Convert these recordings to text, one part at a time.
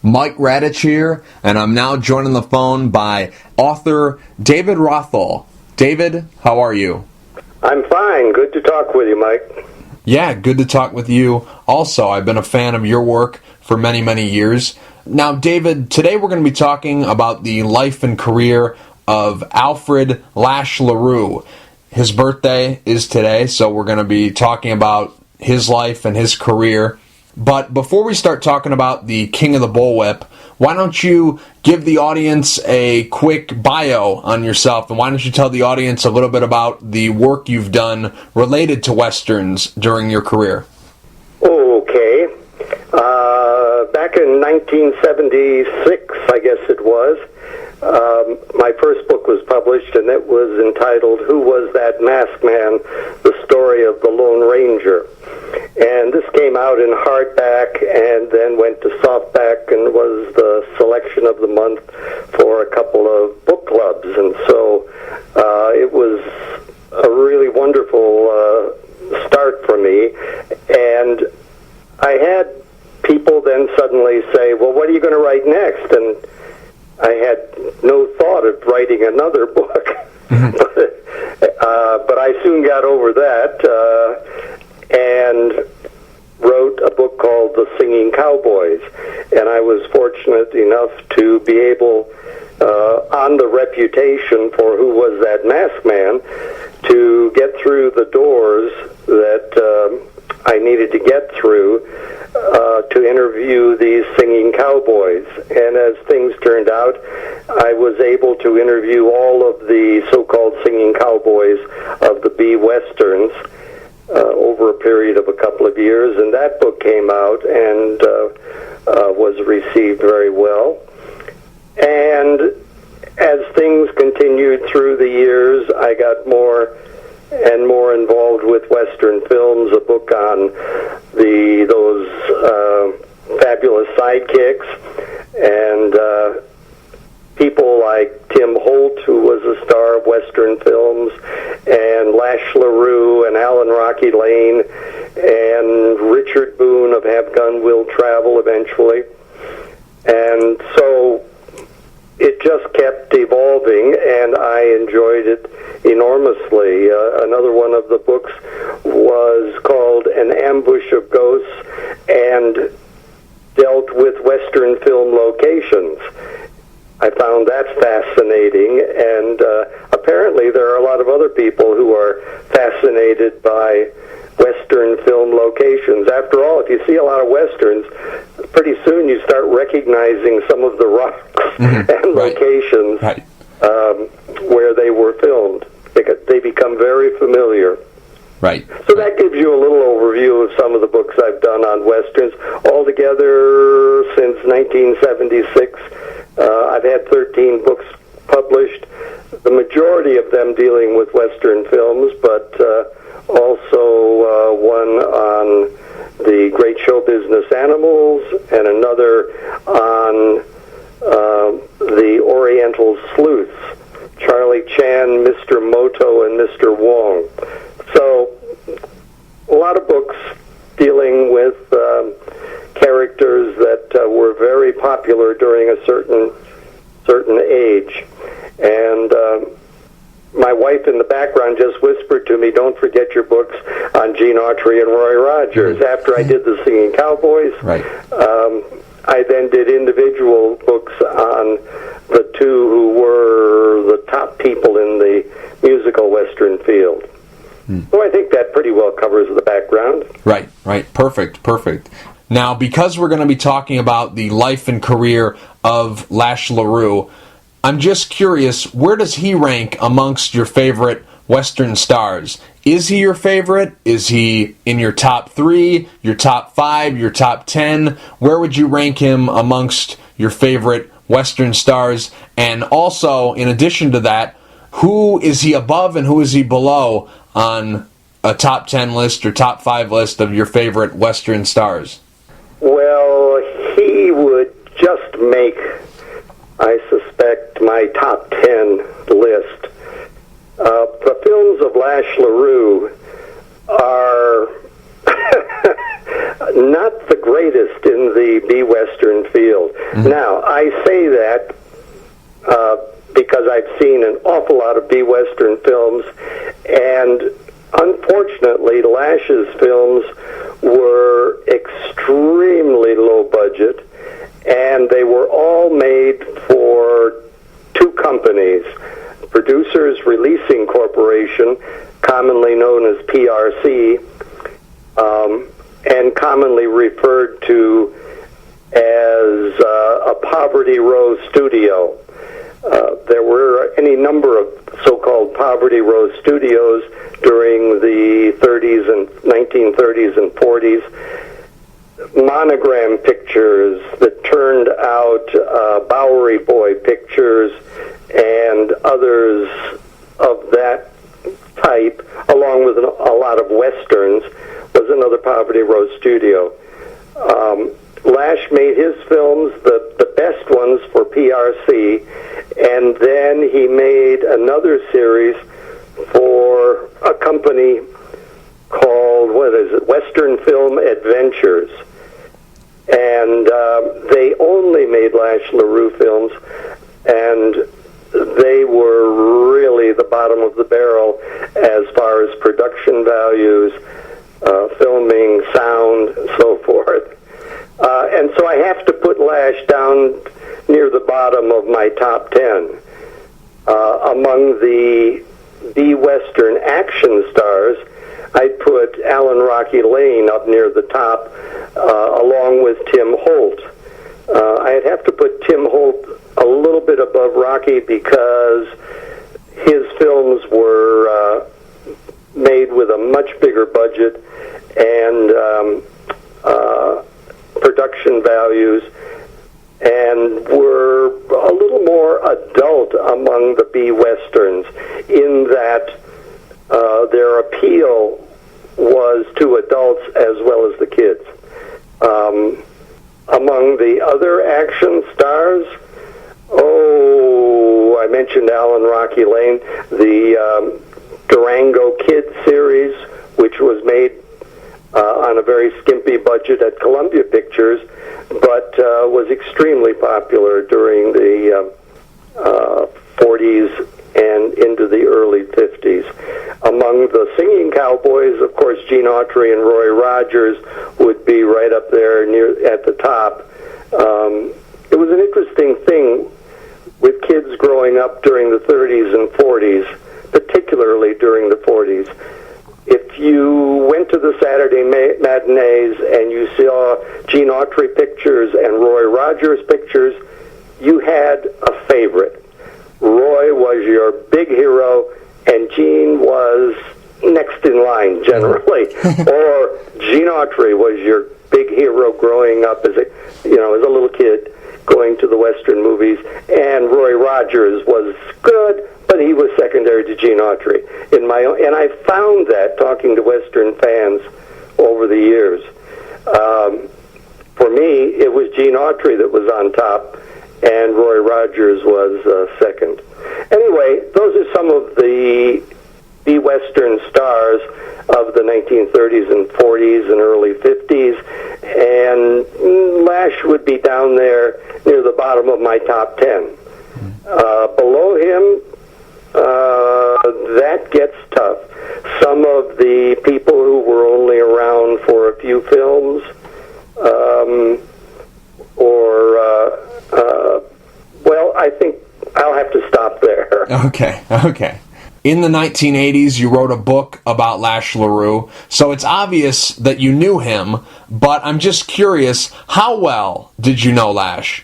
Mike Radich here, and I'm now joined on the phone by author David Rothel. David, how are you? I'm fine. Good to talk with you, Mike. Yeah, good to talk with you. Also, I've been a fan of your work for many, many years. Now, David, today we're going to be talking about the life and career of Alfred Lash LaRue. His birthday is today, so we're going to be talking about his life and his career. But before we start talking about the King of the Bullwhip, why don't you give the audience a quick bio on yourself, and why don't you tell the audience a little bit about the work you've done related to Westerns during your career? Okay. Back in 1976, I guess it was, my first book was published, and it was entitled Who Was That Masked Man? The Story of the Lone Ranger. And this came out in hardback and then went to softback and was the selection of the month for a couple of book clubs. And so it was a really wonderful start for me. And I had people then suddenly say, well, what are you going to write next? And I had no thought of writing another book. But I soon got over that and wrote a book called The Singing Cowboys. And I was fortunate enough to be able, on the reputation for Who Was That Masked Man, to get through the doors that I needed to get through to interview these singing cowboys. And as things turned out, I was able to interview all of the so-called singing cowboys of the B Westerns over a period of a couple of years, and that book came out and was received very well. And as things continued through the years, I got more and more involved with Western films, a book on those fabulous sidekicks, and people like Tim Holt, who was a star of Western films, and Lash LaRue, and Alan Rocky Lane, and Richard Boone of Have Gun Will Travel eventually. And so it just kept evolving, and I enjoyed it enormously. Another one of the books was called An Ambush of Ghosts, and dealt with Western film locations. I found that fascinating, and apparently there are a lot of other people who are fascinated by Western film locations. After all, if you see a lot of Westerns, pretty soon you start recognizing some of the rocks and locations where they were filmed. They become very familiar. Right. So that gives you a little overview of some of the books I've done on Westerns. Altogether, since 1976, I've had 13 books published, the majority of them dealing with Western films, but also one on the great show business animals, and another on the Oriental sleuths, Charlie Chan, Mr. Moto, and Mr. Wong. So a lot of books dealing with characters that were very popular during a certain age. And my wife in the background just whispered to me, don't forget your books on Gene Autry and Roy Rogers. After I did The Singing Cowboys, I then did individual books on the two who were the top people in the musical Western field. So I think that pretty well covers the background. Right. Perfect. Now, because we're going to be talking about the life and career of Lash LaRue, I'm just curious, where does he rank amongst your favorite Western stars? Is he your favorite? Is he in your top 3, your top 5, your top 10? Where would you rank him amongst your favorite Western stars? And also, in addition to that, who is he above and who is he below on a top 10 list or top 5 list of your favorite Western stars? Well, he would just make, I suspect, my top 10 list. The films of Lash LaRue are not the greatest in the B-Western field. Now, I say that because I've seen an awful lot of B-Western films, and unfortunately, Lash's films were extremely low budget, and they were all made for two companies, Producers Releasing Corporation, commonly known as PRC, and commonly referred to as a Poverty Row studio. There were any number of so-called Poverty Row studios during the 1930s and 40s. Monogram Pictures that turned out Bowery Boy Pictures and others of that type, along with a lot of Westerns, was another Poverty Row studio. Lash made his films, the best ones, for PRC, and then he made another series for a company called, Western Film Adventures. And they only made Lash LaRue films, and they were really the bottom of the barrel as far as production values, filming, sound, so forth. And so I have to put Lash down near the bottom of my top 10. Among the B-Western action stars, I'd put Alan Rocky Lane up near the top, along with Tim Holt. I'd have to put Tim Holt a little bit above Rocky because his films were made with a much bigger budget and production values, and were a little more adult among the B-Westerns in that their appeal was to adults as well as the kids. Among the other action stars, I mentioned Alan Rocky Lane, the Durango Kid Series, which was made on a very skimpy budget at Columbia Pictures, but was extremely popular during the 40s and into the early 50s. Among the Singing Cowboys, of course, Gene Autry and Roy Rogers would be right up there at the top. It was an interesting thing with kids growing up during the 30s and 40s, particularly during the 40s. If you went to the Saturday matinees and you saw Gene Autry pictures and Roy Rogers pictures, you had a favorite. Roy was your big hero, and Gene was next in line, generally. Or Gene Autry was your big hero growing up as a little kid going to the Western movies, and Roy Rogers was good, but he was secondary to Gene Autry. And I found that talking to Western fans over the years. For me, it was Gene Autry that was on top, and Roy Rogers was second. Anyway, those are some of the B-Western stars of the 1930s and 40s and early 50s, and Lash would be down there near the bottom of my top 10. Below him, that gets tough. Some of the people who were only around for a few films, I think I'll have to stop there. Okay. In the 1980s, you wrote a book about Lash LaRue, so it's obvious that you knew him, but I'm just curious, how well did you know Lash?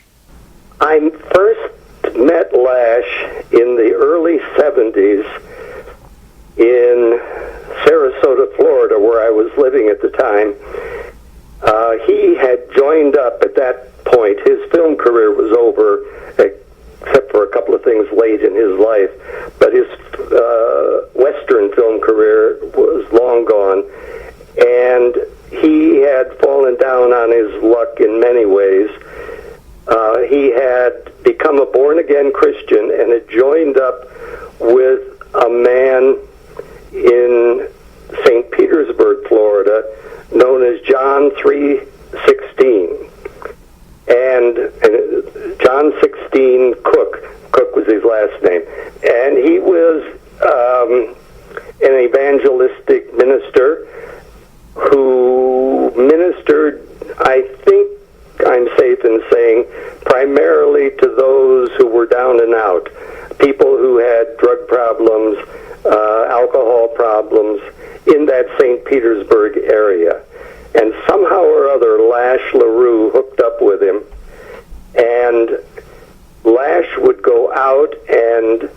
I first met Lash in the early 70s in Sarasota, Florida, where I was living at the time. He had joined up at that point. His film career was over, except for a couple of things late in his life. But his Western film career was long gone, and he had fallen down on his luck in many ways. He had become a born-again Christian and had joined up with a man in St. Petersburg, Florida, known as John 3:16. And John 16 Cook was his last name. And he was an evangelistic minister who ministered, I think I'm safe in saying, primarily to those who were down and out, people who had drug problems, alcohol problems in that St. Petersburg area. And somehow or other, Lash LaRue hooked up with him, and Lash would go out and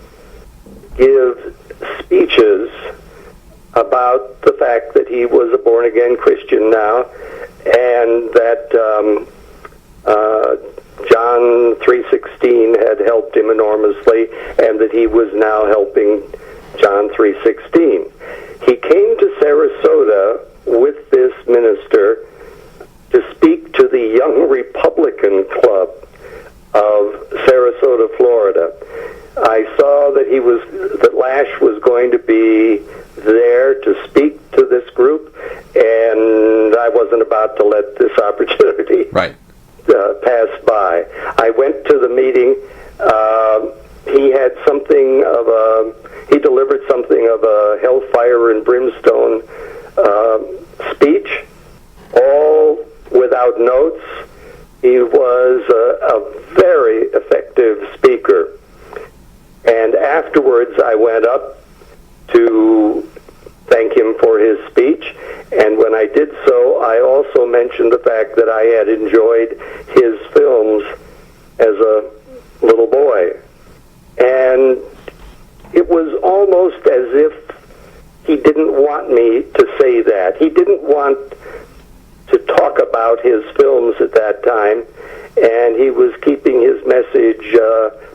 give speeches about the fact that he was a born-again Christian now, and that John 3:16 had helped him enormously, and that he was now helping John 3:16. He came to Sarasota with this minister to speak to the Young Republican Club of Sarasota, Florida. I saw that Lash was going to be there to speak to this group, and I wasn't about to let this opportunity pass by. I went to the meeting. He had he delivered something of a hellfire and brimstone speech, all without notes. He was a very effective speaker. And afterwards, I went up to thank him for his speech. And when I did so, I also mentioned the fact that I had enjoyed his films as a little boy. And it was almost as if he didn't want me to say that. He didn't want to talk about his films at that time, and he was keeping his message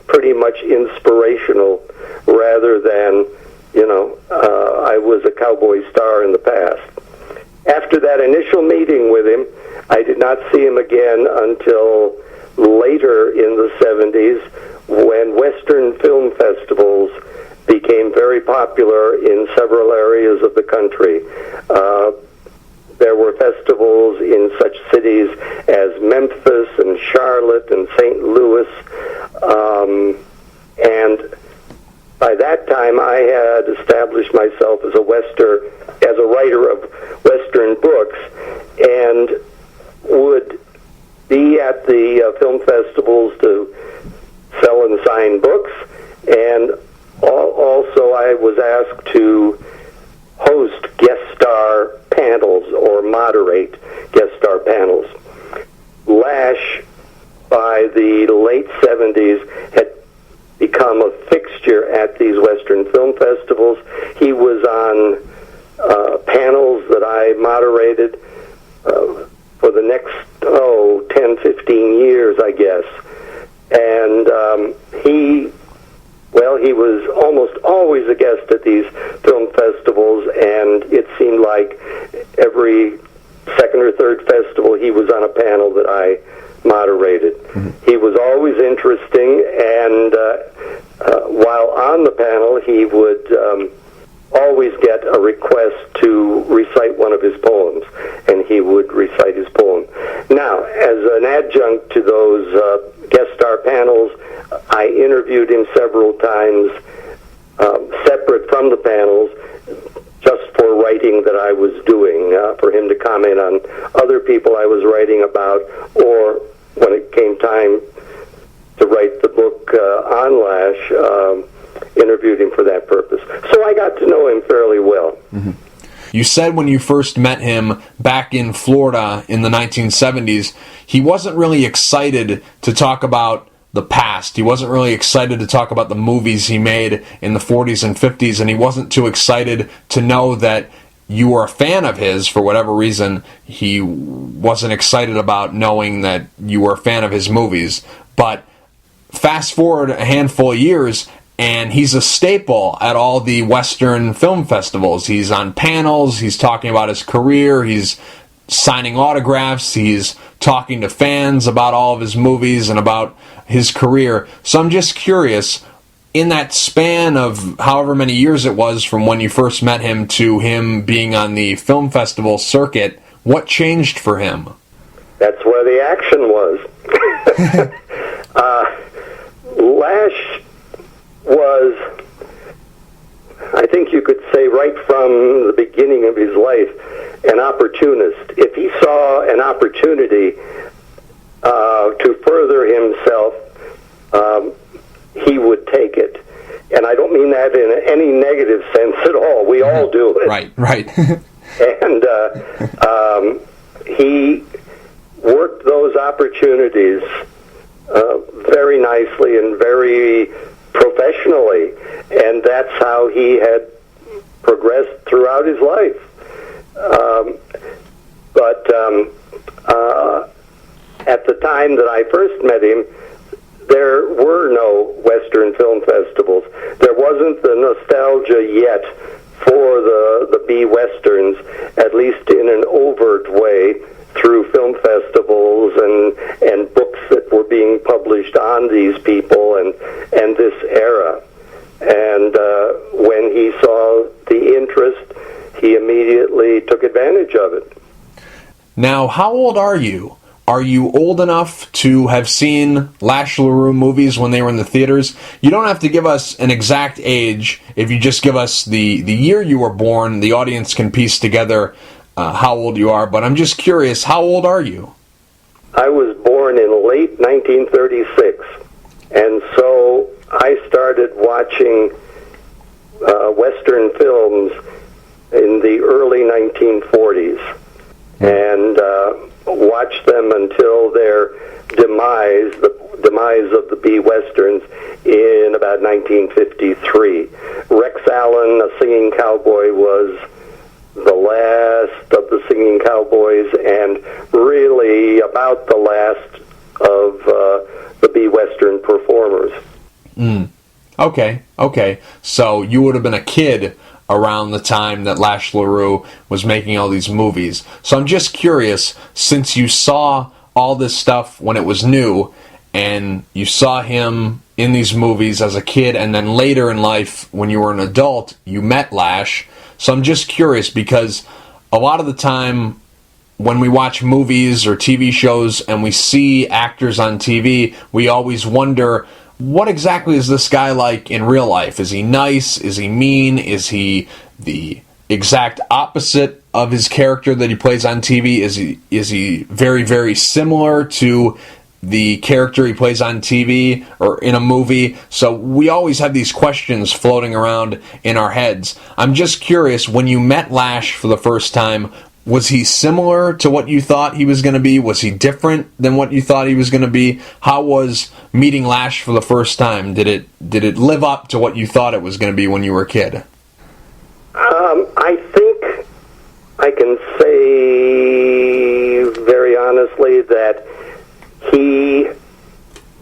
pretty much inspirational rather than, I was a cowboy star in the past. After that initial meeting with him, I did not see him again until later in the 70s, when Western film festivals became very popular in several areas of the country. There were festivals in such cities as Memphis and Charlotte and St. Louis, and by that time I had established myself as a writer of Western books, and would be at the film festivals to sell and sign books, and also I was asked to host guest star panels or moderate guest star panels. Lash, by the late 70s, had become a fixture at these Western film festivals. He was on panels that I moderated for the next 10, 15 years, I guess. And he was almost always a guest at these film festivals, and it seemed like every second or third festival he was on a panel that I moderated. Mm-hmm. He was always interesting, and while on the panel, he would always get a request to recite one of his poems, and he would recite his poem. Now, as an adjunct to those guest star panels, I interviewed him several times, separate from the panels, just for writing that I was doing, for him to comment on other people I was writing about, or when it came time to write the book on Lash, interviewed him for that purpose. So I got to know him fairly well. Mm-hmm. You said when you first met him back in Florida in the 1970s, he wasn't really excited to talk about the past. He wasn't really excited to talk about the movies he made in the 40s and 50s, and he wasn't too excited to know that you were a fan of his. For whatever reason, he wasn't excited about knowing that you were a fan of his movies. But fast forward a handful of years, and he's a staple at all the Western film festivals. He's on panels, he's talking about his career, he's signing autographs, he's talking to fans about all of his movies and about his career. So I'm just curious, in that span of however many years it was from when you first met him to him being on the film festival circuit, What changed for him? That's where the action was. Lash was, I think you could say right from the beginning of his life, an opportunist. If he saw an opportunity to further himself, he would take it. And I don't mean that in any negative sense at all. We all do it. Right. And he worked those opportunities very nicely and very professionally, and that's how he had progressed throughout his life. But at the time that I first met him, there were no Western film festivals. There wasn't the nostalgia yet for the B-Westerns, at least in an overt way, through film festivals and books that were being published on these people and this era. And when he saw the interest, he immediately took advantage of it. Now, how old are you? Are you old enough to have seen Lash LaRue movies when they were in the theaters? You don't have to give us an exact age. If you just give us the year you were born, the audience can piece together how old you are. But I'm just curious, how old are you? I was born in late 1936, and so I started watching Western films in the early 1940s, and watched them until their demise, the demise of the B-Westerns, in about 1953. Rex Allen, A Singing Cowboy, was the last of the Singing Cowboys, and really about the last of the B-Western performers. Okay. So you would have been a kid around the time that Lash LaRue was making all these movies. So I'm just curious, since you saw all this stuff when it was new, and you saw him in these movies as a kid, and then later in life, when you were an adult, you met Lash. So I'm just curious, because a lot of the time when we watch movies or TV shows and we see actors on TV, we always wonder, what exactly is this guy like in real life? Is he nice? Is he mean? Is he the exact opposite of his character that he plays on TV? Is he very, very similar to the character he plays on TV or in a movie? So we always have these questions floating around in our heads. I'm just curious, when you met Lash for the first time, was he similar to what you thought he was going to be? Was he different than what you thought he was going to be? How was meeting Lash for the first time? Did it live up to what you thought it was going to be when you were a kid? I think I can say very honestly that he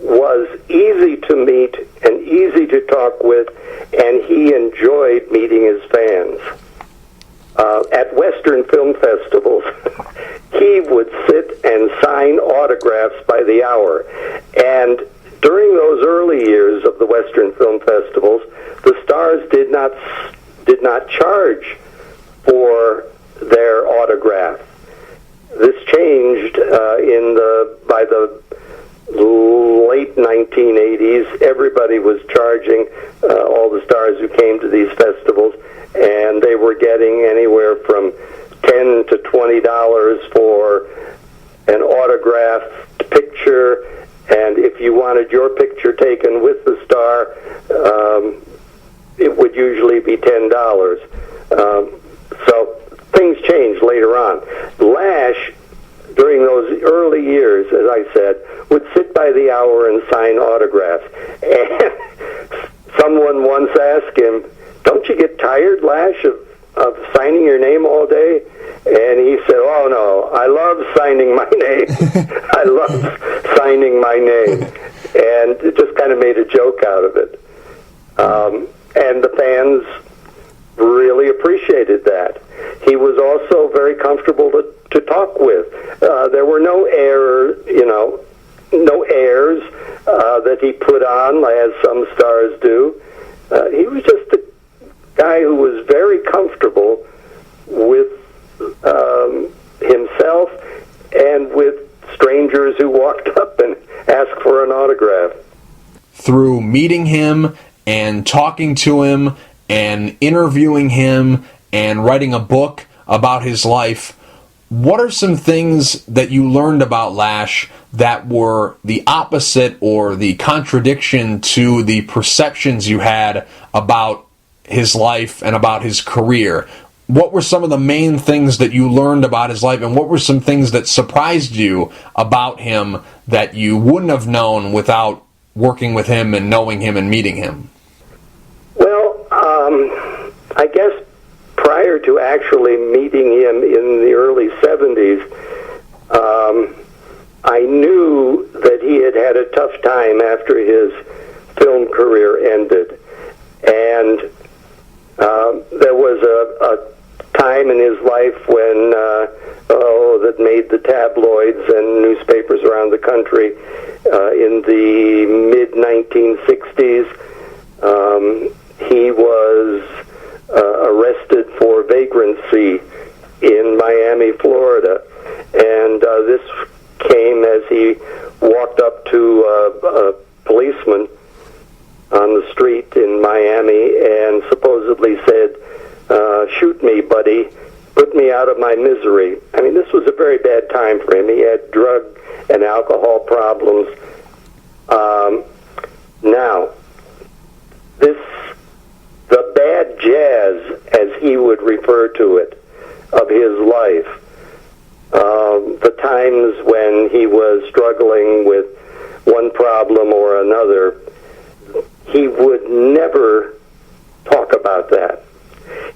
was easy to meet and easy to talk with, and he enjoyed meeting his fans. At Western film festivals, he would sit and sign autographs by the hour. And during those early years of the Western film festivals, the stars did not charge for their autograph. This changed by the late 1980s. Everybody was charging, all the stars who came to these festivals, and they were getting anywhere from $10 to $20 for an autographed picture, and if you wanted your picture taken with the star, it would usually be $10. So things changed later on. Lash, during those early years, as I said, would sit by the hour and sign autographs. And someone once asked him, "Don't you get tired, Lash, of signing your name all day?" And he said, "Oh, no, I love signing my name. I love signing my name." And it just kind of made a joke out of it. And the fans really appreciated that. He was also very comfortable to talk with. There were no airs that he put on, as some stars do. He was just a guy who was very comfortable with himself and with strangers who walked up and asked for an autograph. Through meeting him and talking to him and interviewing him and writing a book about his life, what are some things that you learned about Lash that were the opposite or the contradiction to the perceptions you had about his life and about his career? What were some of the main things that you learned about his life, and what were some things that surprised you about him that you wouldn't have known without working with him and knowing him and meeting him? Well, I guess prior to actually meeting him in the early 70s, I knew that he had had a tough time after his film career ended. And there was a time in his life when, that made the tabloids and newspapers around the country in the mid-1960s. He was arrested for vagrancy in Miami, Florida. And this came as he walked up to a policeman on the street in Miami and supposedly said, "Shoot me, buddy. Put me out of my misery." I mean, this was a very bad time for him. He had drug and alcohol problems. Now, the bad jazz, as he would refer to it, of his life, the times when he was struggling with one problem or another, he would never talk about that.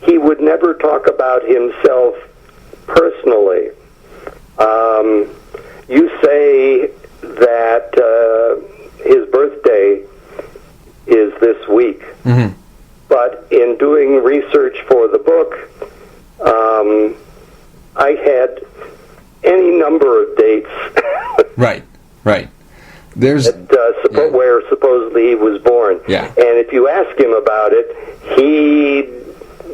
He would never talk about himself personally. You say that his birthday is this week. Mm-hmm. But in doing research for the book, I had any number of dates. Right. There's where supposedly he was born. Yeah. And if you ask him about it, he'd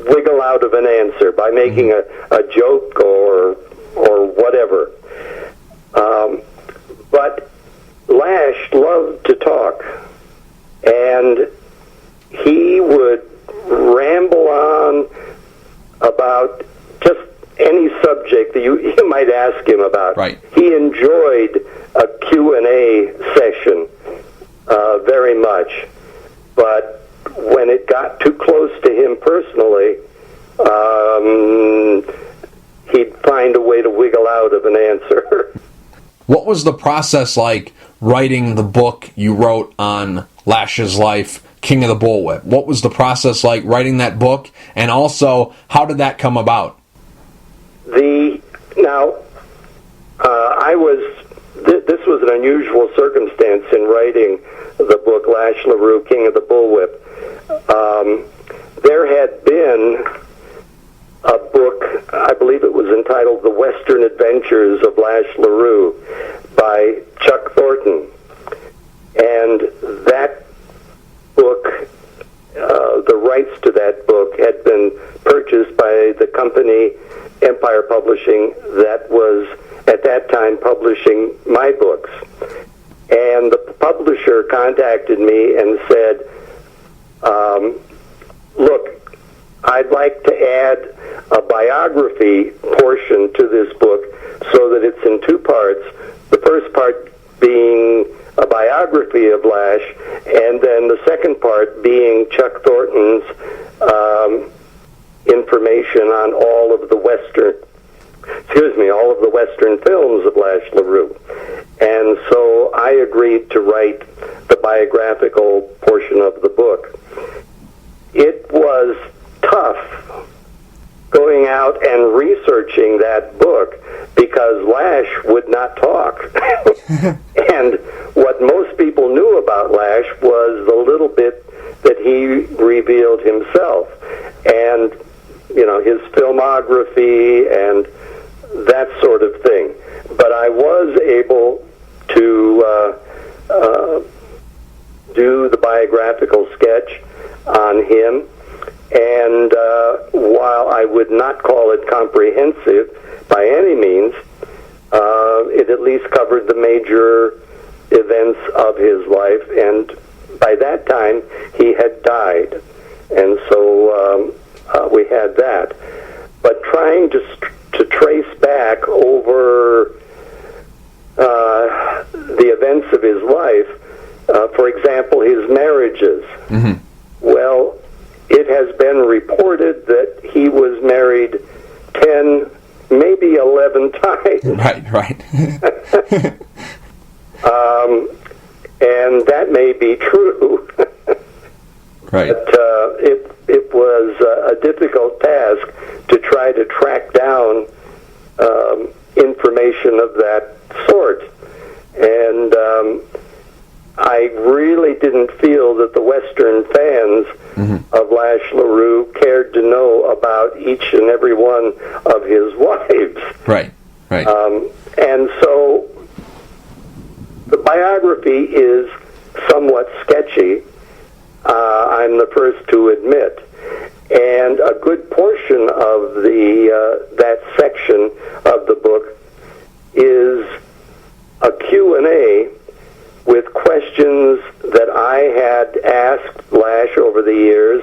wiggle out of an answer by making a joke or whatever. But Lash loved to talk, and he would ramble on about just any subject that you might ask him about. Right. He enjoyed a Q&A session very much, but when it got too close to him personally, he'd find a way to wiggle out of an answer. What was the process like writing the book you wrote on Lash's life, King of the Bullwhip? What was the process like writing that book, and also how did that come about? This was an unusual circumstance in writing the book Lash LaRue, King of the Bullwhip. There had been a book, I believe it was entitled The Western Adventures of Lash LaRue by Chuck Thornton. And that book, the rights to that book had been purchased by the company Empire Publishing that was at that time publishing my books. And the publisher contacted me and said, look, I'd like to add a biography portion to this book so that it's in two parts. The first part being a biography of Lash, and then the second part being Chuck Thornton's information on all of the Western films of Lash LaRue. And so I agreed to write the biographical portion of the book. It was tough going out and researching that book because Lash would not talk. And what most people knew about Lash was the little bit that he revealed himself. And, his filmography and that sort of thing. But I was able to do the biographical sketch on him, And while I would not call it comprehensive by any means, it at least covered the major events of his life, and by that time he had died. And so we had that. But trying to trace back over the events of his life, for example, his marriages. Mm-hmm. Well, it has been reported that he was married 10, maybe 11 times. Right. And that may be true. Right. But it was a difficult task to try to track down information of that sort. And I really didn't feel that the Western fans of Lash LaRue cared to know about each and every one of his wives. Right. And so the biography is somewhat sketchy, I'm the first to admit. And a good portion of that section of the book is a Q&A with questions that I had asked Lash over the years,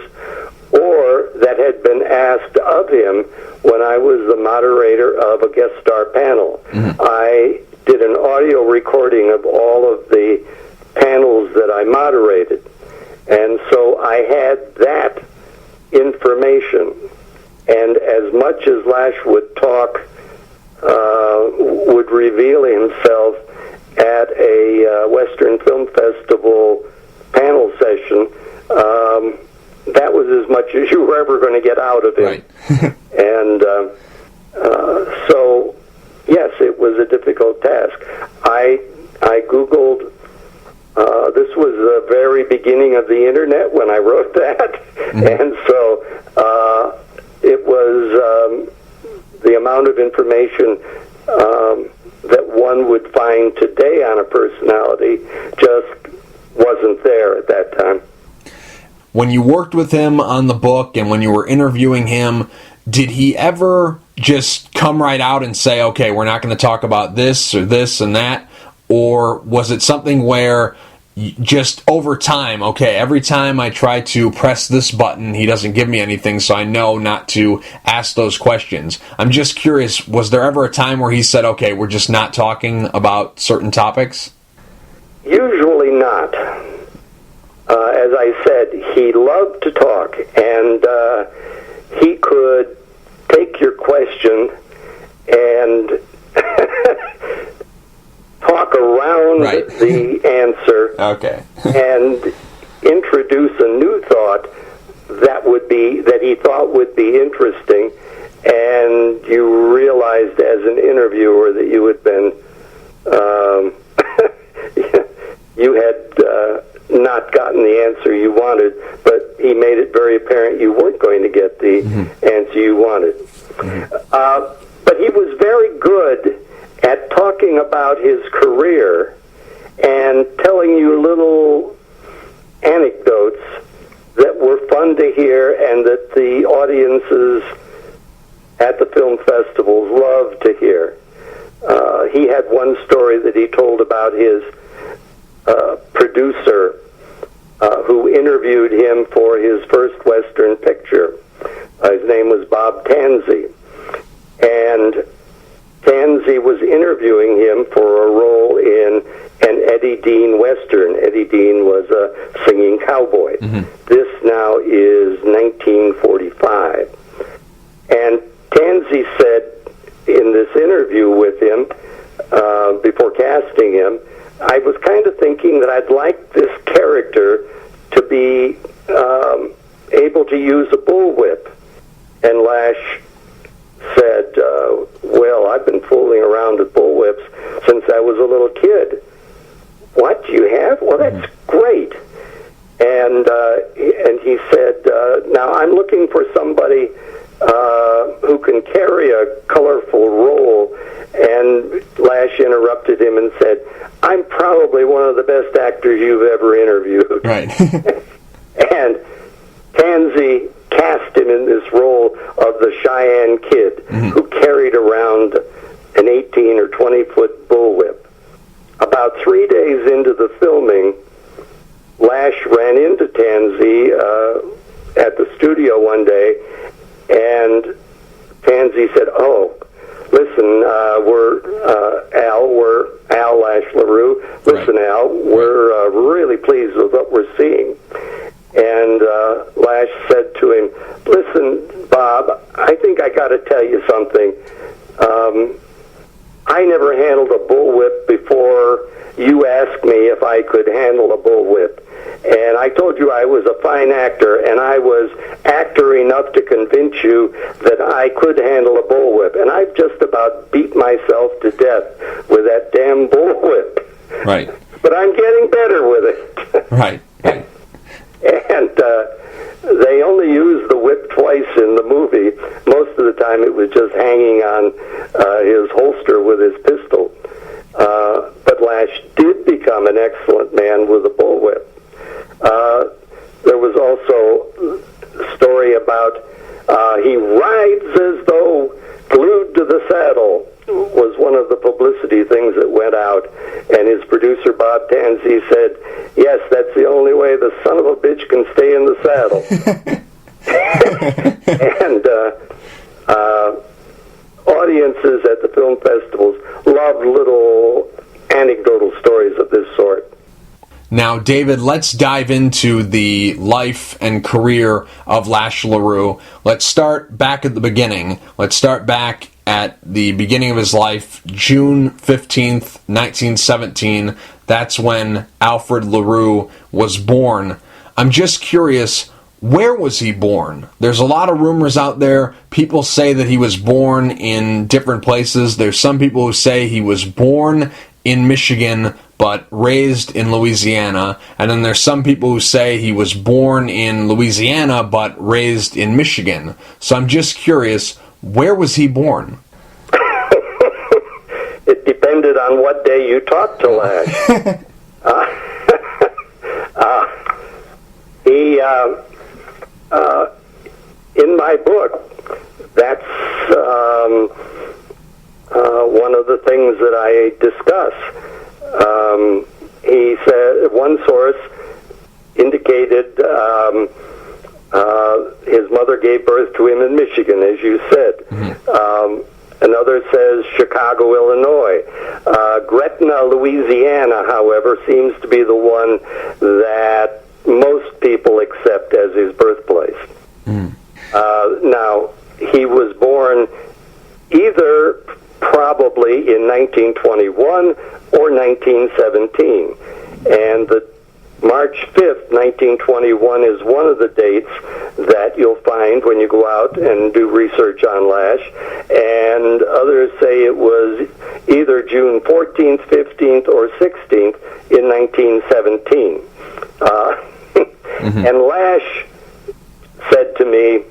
or that had been asked of him when I was the moderator of a guest star panel. Mm-hmm. I did an audio recording of all of the panels that I moderated, and so I had that information. And as much as Lash would talk, would reveal himself at a Western Film Festival panel session, that was as much as you were ever going to get out of him. Right. And so, yes, it was a difficult task. I Googled, this was the very beginning of the Internet when I wrote that, and so it was the amount of information that one would find today on a personality just wasn't there at that time. When you worked with him on the book and when you were interviewing him, did he ever just come right out and say, okay, we're not going to talk about this or this and that? Or was it something where just over time, okay, every time I try to press this button, he doesn't give me anything, so I know not to ask those questions? I'm just curious, was there ever a time where he said, okay, we're just not talking about certain topics? Usually not. As I said, he loved to talk, and he could take your question and talk around the answer, okay, and introduce a new thought that he thought would be interesting, and you realized as an interviewer that you had been you had not gotten the answer you wanted, but he made it very apparent you weren't going to get the answer you wanted. But he was very good at talking about his career and telling you little anecdotes that were fun to hear and that the audiences at the film festivals loved to hear. He had one story that he told about his producer who interviewed him for his first Western picture. His name was Bob Tansey. And Tansey was interviewing him for a role in an Eddie Dean Western. Eddie Dean was a Singing Cowboy. This now is 1945. And Tansey said in this interview with him, before casting him, I was kind of thinking that I'd like this character to be able to use a bullwhip. And Lash said, well, I've been fooling around with bullwhips since I was a little kid. What, you have? Well, that's great. And he said, now I'm looking for somebody who can carry a colorful role. And Lash interrupted him and said, I'm probably one of the best actors you've ever interviewed. Right. And Tansey cast Lash ran into Tansy at the studio one day, and Tansy said, "Oh, listen, we're Al Lash LaRue. Listen, Right. Al, we're really pleased with what we're seeing." And Lash said to him, "Listen, Bob, I think I got to tell you something. I never handled a bullwhip before you asked me if I could handle a bullwhip. And I told you I was a fine actor, and I was actor enough to convince you that I could handle a bullwhip. And I've just about beat myself to death with that damn bullwhip. Right. But I'm getting better with it." Right. Right. And they only used the whip twice in the movie. Most of the time it was just hanging on his holster with his pistol. But Lash did become an excellent man with a bullwhip. There was also a story about he rides as though glued to the saddle, was one of the publicity things that went out. And his producer, Bob Tansy, said, "Yes, that's the only way the son of a bitch can stay in the saddle." And audiences at the film festivals love little anecdotal stories of this sort. Now, David, let's dive into the life and career of Lash LaRue. Let's start back at the beginning. Let's start back at the beginning of his life, June 15th, 1917. That's when Alfred LaRue was born. I'm just curious, where was he born? There's a lot of rumors out there. People say that he was born in different places. There's some people who say he was born in Michigan but raised in Louisiana. And then there's some people who say he was born in Louisiana but raised in Michigan. So I'm just curious, where was he born? It depended on what day you talked to Lash. In my book, that's one of the things that I discuss. He said one source indicated his mother gave birth to him in Michigan, as you said. Mm-hmm. Another says Chicago, Illinois. Gretna, Louisiana, however, seems to be the one that most people accept as his birthplace. Mm. Now, he was born either probably in 1921 or 1917. And the March 5th, 1921 is one of the dates that you'll find when you go out and do research on Lash. And others say it was either June 14th, 15th, or 16th in 1917. Mm-hmm. And Lash said to me,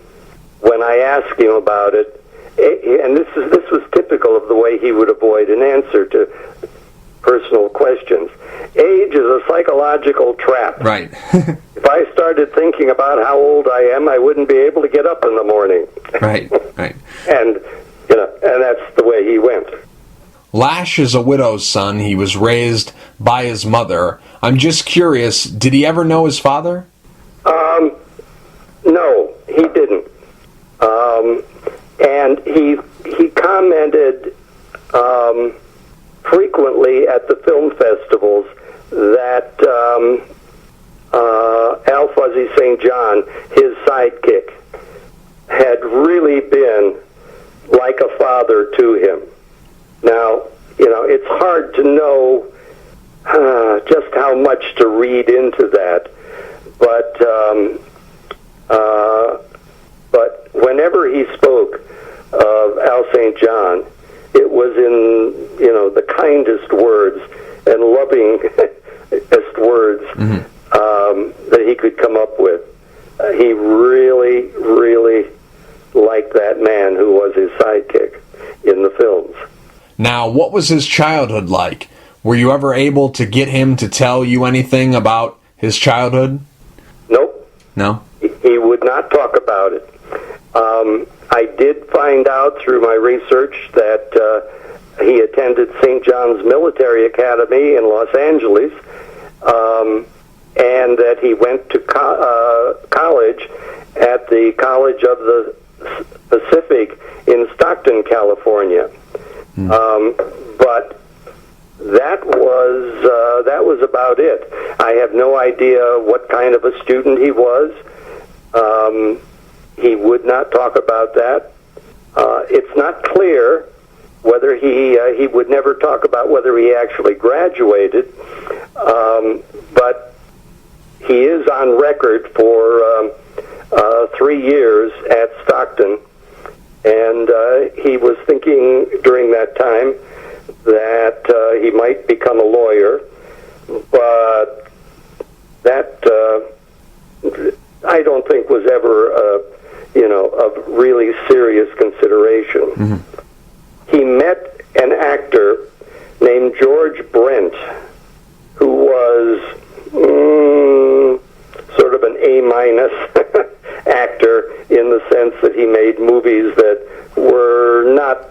when I asked him about it, and this was typical of the way he would avoid an answer to personal questions. Age is a psychological trap. Right. If I started thinking about how old I am, I wouldn't be able to get up in the morning. Right, right. And that's the way he went. Lash is a widow's son. He was raised by his mother. I'm just curious, did he ever know his father? No, he didn't. And he commented frequently at the film festivals that Al Fuzzy St. John, his sidekick, had really been like a father to him. Now, it's hard to know just how much to read into that, but whenever he spoke of Al St. John, it was in the kindest words and lovingest words that he could come up with. He really, really liked that man who was his sidekick in the films. Now, what was his childhood like? Were you ever able to get him to tell you anything about his childhood? Nope. No? He would not talk about it. I did find out through my research that he attended St. John's Military Academy in Los Angeles, and that he went to college at the College of the Pacific in Stockton, California. But that was about it. I have no idea what kind of a student he was. He would not talk about that. It's not clear whether he would never talk about whether he actually graduated, but he is on record for 3 years at Stockton, and he was thinking during that time that he might become a lawyer, but that I don't think was ever of really serious consideration. Mm-hmm. He met an actor named George Brent, who was sort of an A-minus actor in the sense that he made movies that were not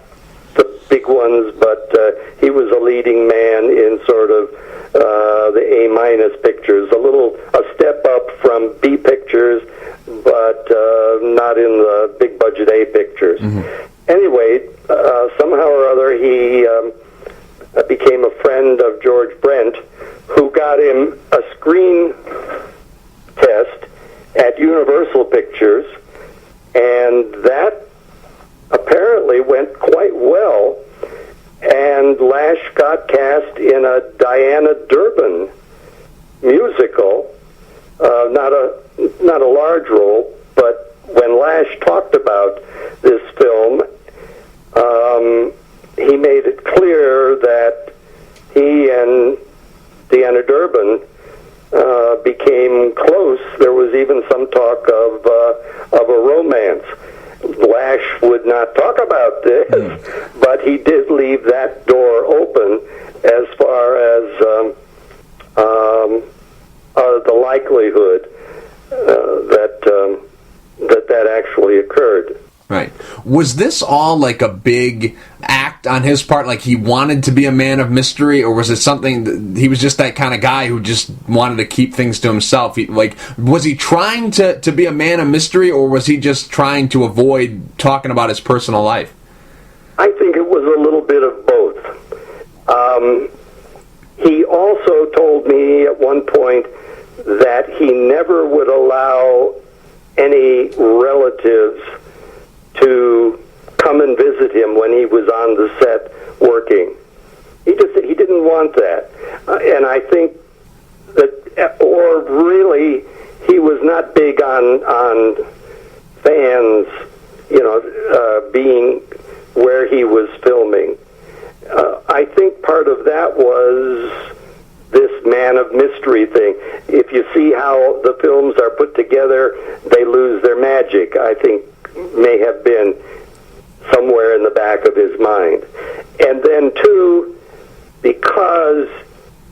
the big ones, but he was a leading man in sort of the A-minus pictures, a step up from B pictures, but not in the big budget A pictures. Mm-hmm. Anyway, somehow or other he became a friend of George Brent, who got him a screen test at Universal Pictures, and that apparently went quite well, and Lash got cast in a Diana Durbin musical, not a large role, but when Lash talked about this film, he made it clear that he and Diana Durbin became close. There was even some talk of a romance. Lash would not talk about this, but he did leave that door open as far as the likelihood that actually occurred. Right. Was this all like a big act on his part, like he wanted to be a man of mystery, or was it something that he was just that kind of guy who just wanted to keep things to himself? Was he trying to be a man of mystery, or was he just trying to avoid talking about his personal life? I think it was a little bit of both. He also told me at one point that he never would allow any relatives to come and visit him when he was on the set working. He didn't want that, and I think that, or really, he was not big on fans, being where he was filming. I think part of that was this man of mystery thing. If you see how the films are put together, they lose their magic, I think may have been somewhere in the back of his mind. And then, too, because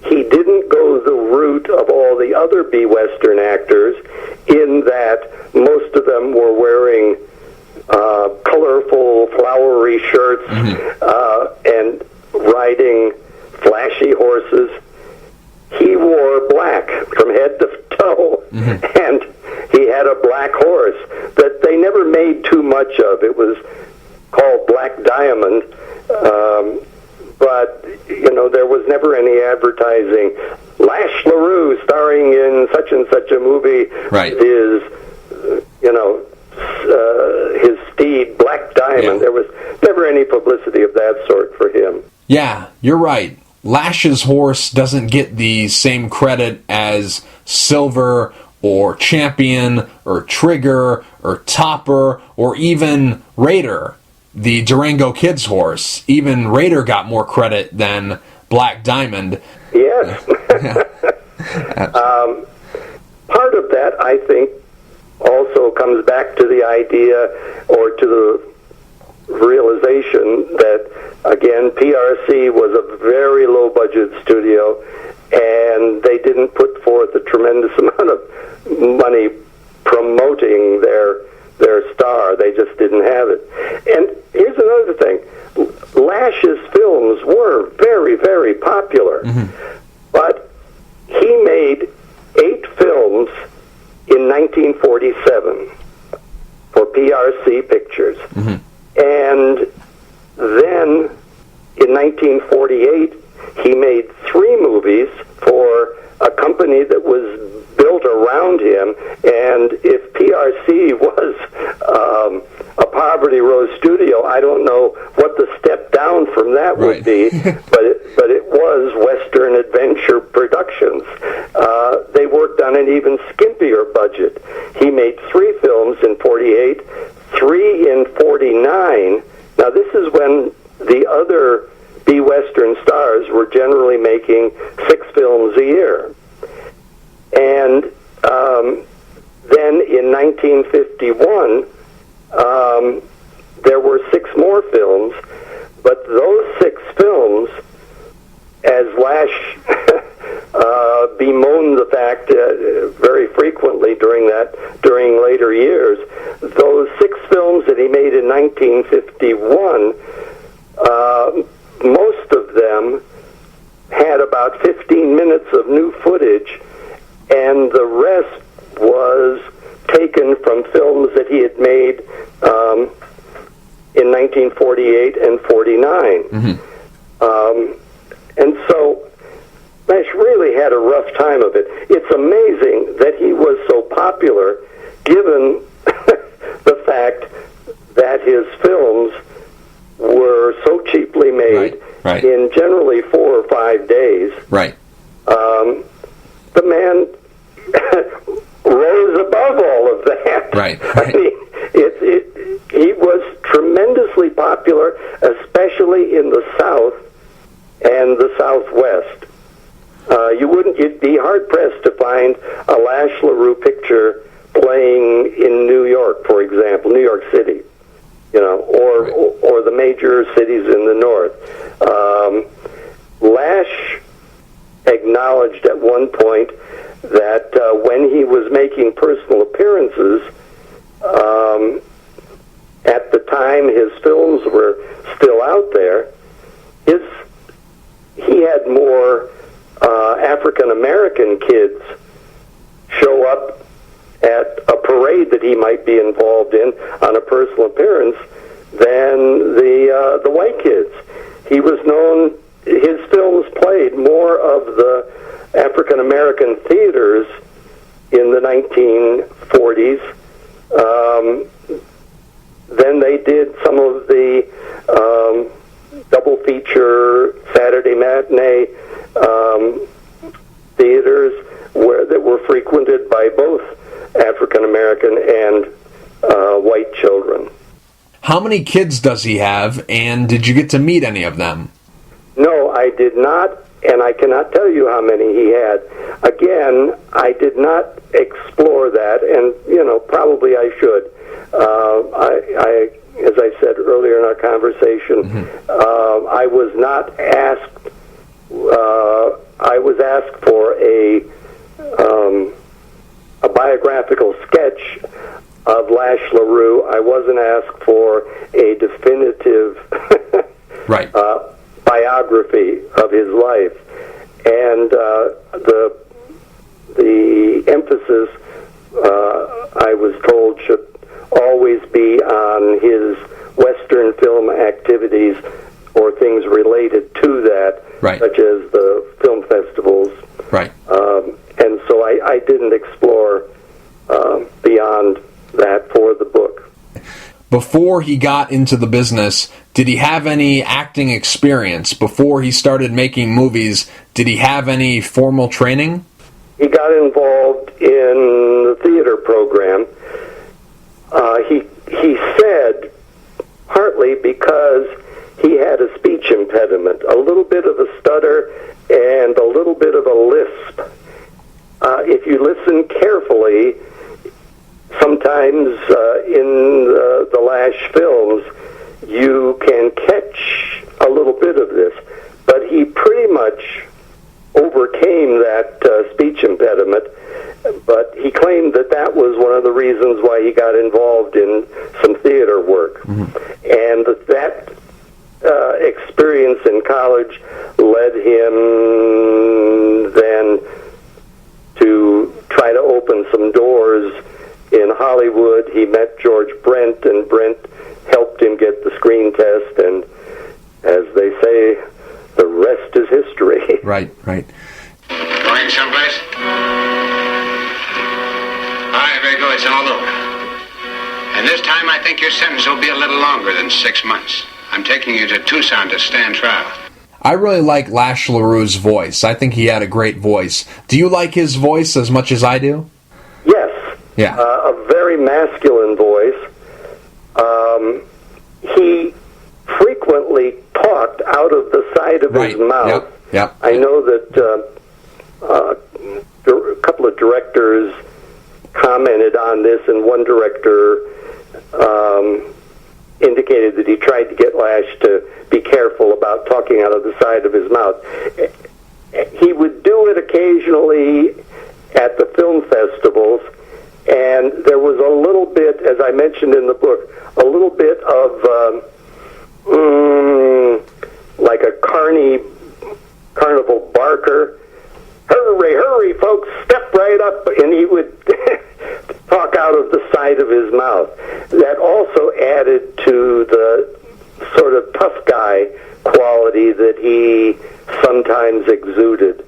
he didn't go the route of all the other B-Western actors, in that most of them were wearing colorful, flowery shirts and riding flashy horses. He wore black from head to toe, and he had a black horse that they never made too much of. It was called Black Diamond, but there was never any advertising. Lash LaRue starring in such and such a movie, right, is his steed Black Diamond. Yeah. There was never any publicity of that sort for him. Yeah, you're right. Lash's horse doesn't get the same credit as Silver or Champion or Trigger or Topper or even Raider, the Durango Kid's horse. Even Raider got more credit than Black Diamond. Yes. Part of that, I think, also comes back to the idea or to the realization that, again, PRC was a very low-budget studio, and they didn't put forth a tremendous amount of money promoting their star. They just didn't have it. And here's another thing. Lash's films were very, very popular, but he made 8 films in 1947 for PRC Pictures. Mm-hmm. And then in 1948, he made 3 movies for a company that was built around him. And if PRC was a Poverty Row studio, I don't know what the step down from that would be, but it was Western Adventure Productions. They worked on an even skimpier budget. He made 3 films in 48, 3 in 49. Now, this is when the other B-Western stars were generally making 6 films a year. And then in 1951, there were 6 more films, but those 6 films, as Lash bemoaned the fact very frequently during later years, those 6 films that he made in 1951, most of them had about 15 minutes of new footage, and the rest was taken from films that he had made in 1948 and 49. Mm-hmm. And so Lash really had a rough time of it. It's amazing that he was so popular, given the fact that his films were so cheaply made right. in generally 4 or 5 days. Right. The man rose above all of that. Right. I mean, he was tremendously popular, especially in the South and the Southwest. You'd be hard pressed to find a Lash LaRue picture playing in New York, for example, New York City, or the major cities in the North. Lash acknowledged at one point that when he was making personal appearances, at the time his films were still out there, he had more African American kids show up at a parade that he might be involved in on a personal appearance than the white kids. He was known. His films played more of the African American theaters in the 1940s than they did some of the double feature Saturday matinee theaters that were frequented by both African American and white children. How many kids does he have, and did you get to meet any of them? No, I did not, and I cannot tell you how many he had. Again, I did not explore that, and probably I should. I as I said earlier in our conversation, mm-hmm. I was not asked. I was asked for a biographical sketch of Lash LaRue. I wasn't asked for a definitive right. Biography of his life, and the emphasis I was told should always be on his Western film activities or things related to that, right. such as the film festivals. Right. And so I didn't explore beyond that for the book. Before he got into the business, did he have any acting experience? Before he started making movies, did he have any formal training? He got involved in the theater program. He said, partly because he had a speech impediment, a little bit of a stutter and a little bit of a lisp. If you listen carefully, sometimes in the Lash films, you can catch a little bit of this, but he pretty much overcame that speech impediment, but he claimed that was one of the reasons why he got involved in some theater work. Mm-hmm. And that experience in college led him then to try to open opened some doors in Hollywood. He met George Brent, and Brent helped him get the screen test, and as they say, the rest is history. Right. Going someplace? All right, very good. It's all over. And this time I think your sentence will be a little longer than 6 months. I'm taking you to Tucson to stand trial. I really like Lash LaRue's voice. I think he had a great voice. Do you like his voice as much as I do? Yes. Yeah. A very masculine voice. He frequently talked out of the side of his mouth. Yep. I know that a couple of directors commented on this, and one director indicated that he tried to get Lash to be careful about talking out of the side of his mouth. He would do it occasionally at the film festivals, and there was a little bit, as I mentioned in the book, a little bit of like a carnival barker. Hurry, folks, step right up, and he would talk out of the side of his mouth. That also added to the sort of tough guy quality that he sometimes exuded.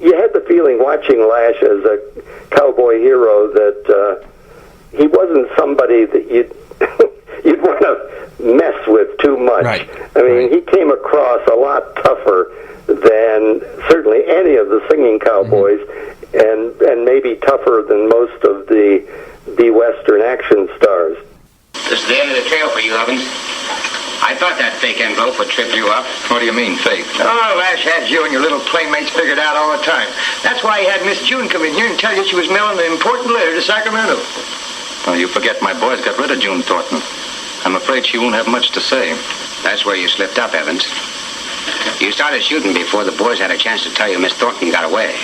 You had the feeling watching Lash as a cowboy hero that he wasn't somebody that you'd want to mess with too much. Right. I mean, he came across a lot tougher than certainly any of the Singing Cowboys, and maybe tougher than most of the Western action stars. This is the end of the trail for you, Evans. I thought that fake envelope would trip you up. What do you mean, fake? Oh, Lash had you and your little playmates figured out all the time. That's why he had Miss June come in here and tell you she was mailing an important letter to Sacramento. Well, you forget my boys got rid of June Thornton. I'm afraid she won't have much to say. That's where you slipped up, Evans. You started shooting before the boys had a chance to tell you Miss Thornton got away.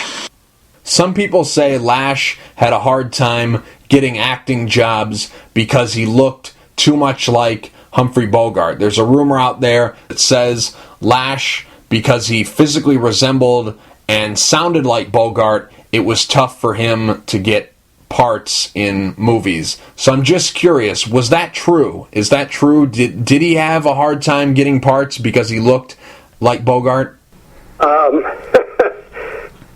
Some people say Lash had a hard time getting acting jobs because he looked too much like Humphrey Bogart. There's a rumor out there that says Lash, because he physically resembled and sounded like Bogart, it was tough for him to get parts in movies. So I'm just curious, was that true? Is that true? Did he have a hard time getting parts because he looked like Bogart?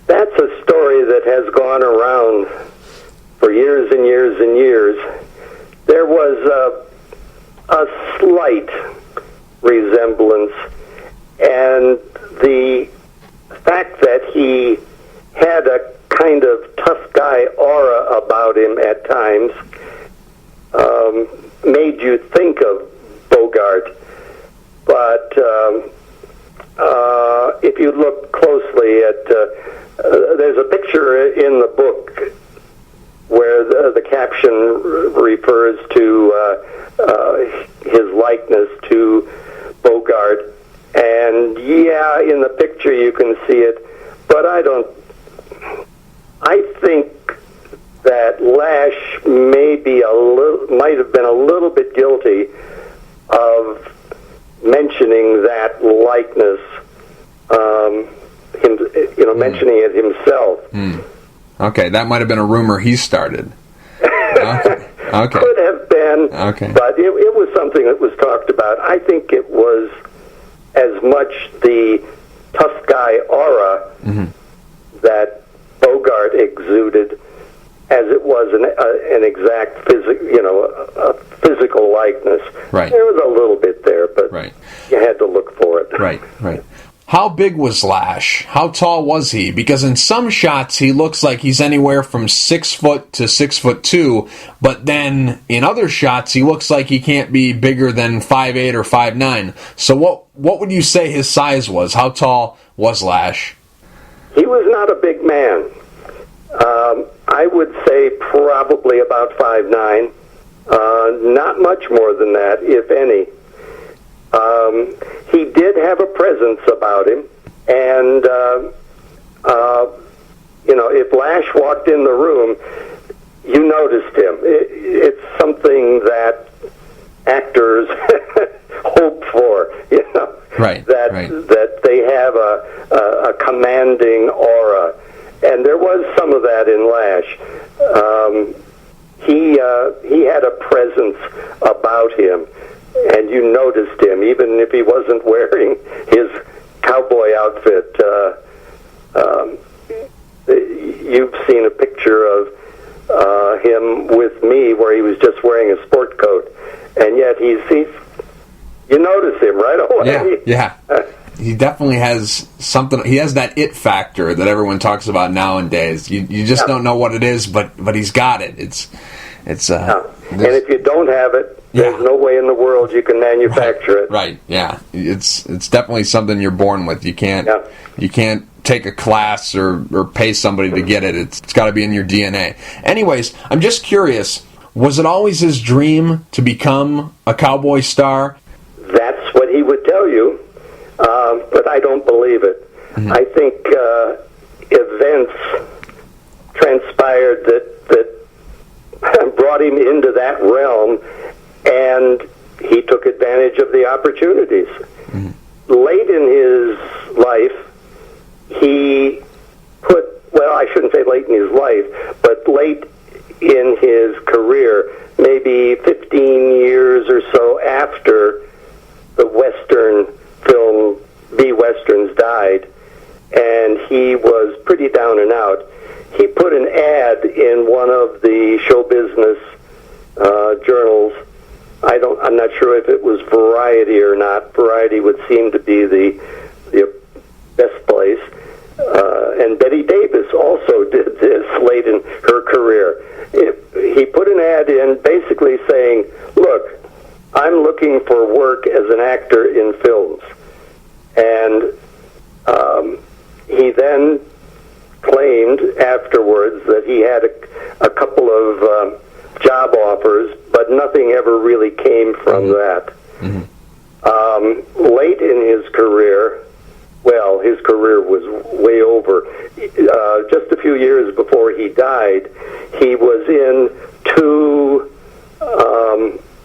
That's a story that has gone around for years and years and years. There was a slight resemblance, and the fact that he had a kind of tough guy aura about him at times made you think of Bogart. But if you look closely at, there's a picture in the book where the caption refers to his likeness to Bogart, and yeah, in the picture you can see it, but I think that Lash might have been a little bit guilty of mentioning that likeness, mentioning it himself. Okay, that might have been a rumor he started. Okay. Could have been, but it was something that was talked about. I think it was as much the tough guy aura that Bogart exuded as it was an exact physical likeness. Right. There was a little bit there, but you had to look for it. Right. How big was Lash? How tall was he? Because in some shots he looks like he's anywhere from 6 foot to 6'2", but then in other shots he looks like he can't be bigger than 5'8" or 5'9". So what would you say his size was? How tall was Lash? He was not a big man. I would say probably about 5'9". Not much more than that, if any. He did have a presence about him, and if Lash walked in the room, you noticed him. It's something that actors hope for, Right. That they have a commanding aura, and there was some of that in Lash. He had a presence about him, and you noticed him, even if he wasn't wearing his cowboy outfit. You've seen a picture of him with me where he was just wearing a sport coat, and yet you notice him right away. Yeah. He definitely has something. He has that it factor that everyone talks about nowadays. You just don't know what it is, but he's got it. It's and if you don't have it, there's no way in the world you can manufacture it. Right. Yeah. It's definitely something you're born with. You can't take a class or pay somebody to get it. It's got to be in your DNA. Anyways, I'm just curious. Was it always his dream to become a cowboy star? That's what he would tell you, but I don't believe it. Mm-hmm. I think events transpired that brought him into that realm, and he took advantage of the opportunities. Mm-hmm. Late in his life, he I shouldn't say late in his life, but late in his career, maybe 15 years or so after the Western film, B-Westerns, died, and he was pretty down and out. He put an ad in one of the show business journals. I'm not sure if it was Variety or not. Variety would seem to be the best place. And Betty Davis also did this late in her career. He put an ad in basically saying, look, I'm looking for work as an actor in films. And he then claimed afterwards that he had a couple of job offers, but nothing ever really came from that. Mm-hmm. Late in his career, his career was way over. Just a few years before he died, he was in two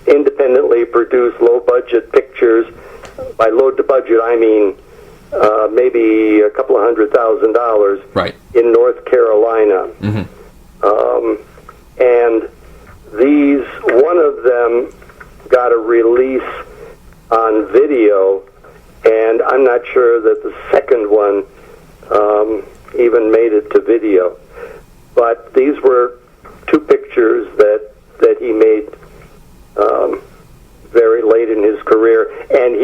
independently produced low-budget pictures. By low-budget, I mean maybe a couple of $100,000 right. in North Carolina. Mm-hmm. And one of them got a release on video, and I'm not sure that the second one even made it to video. But these were two pictures that he made very late in his career, and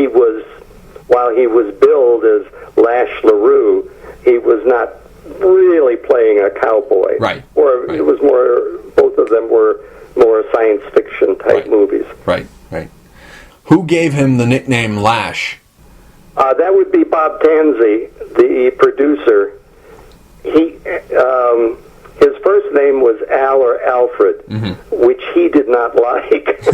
while he was billed as Lash LaRue, he was not really playing a cowboy. Right. It was more, both of them were more science fiction type movies. Right. Who gave him the nickname Lash? That would be Bob Tanzi, the producer. His first name was Al or Alfred, mm-hmm. which he did not like.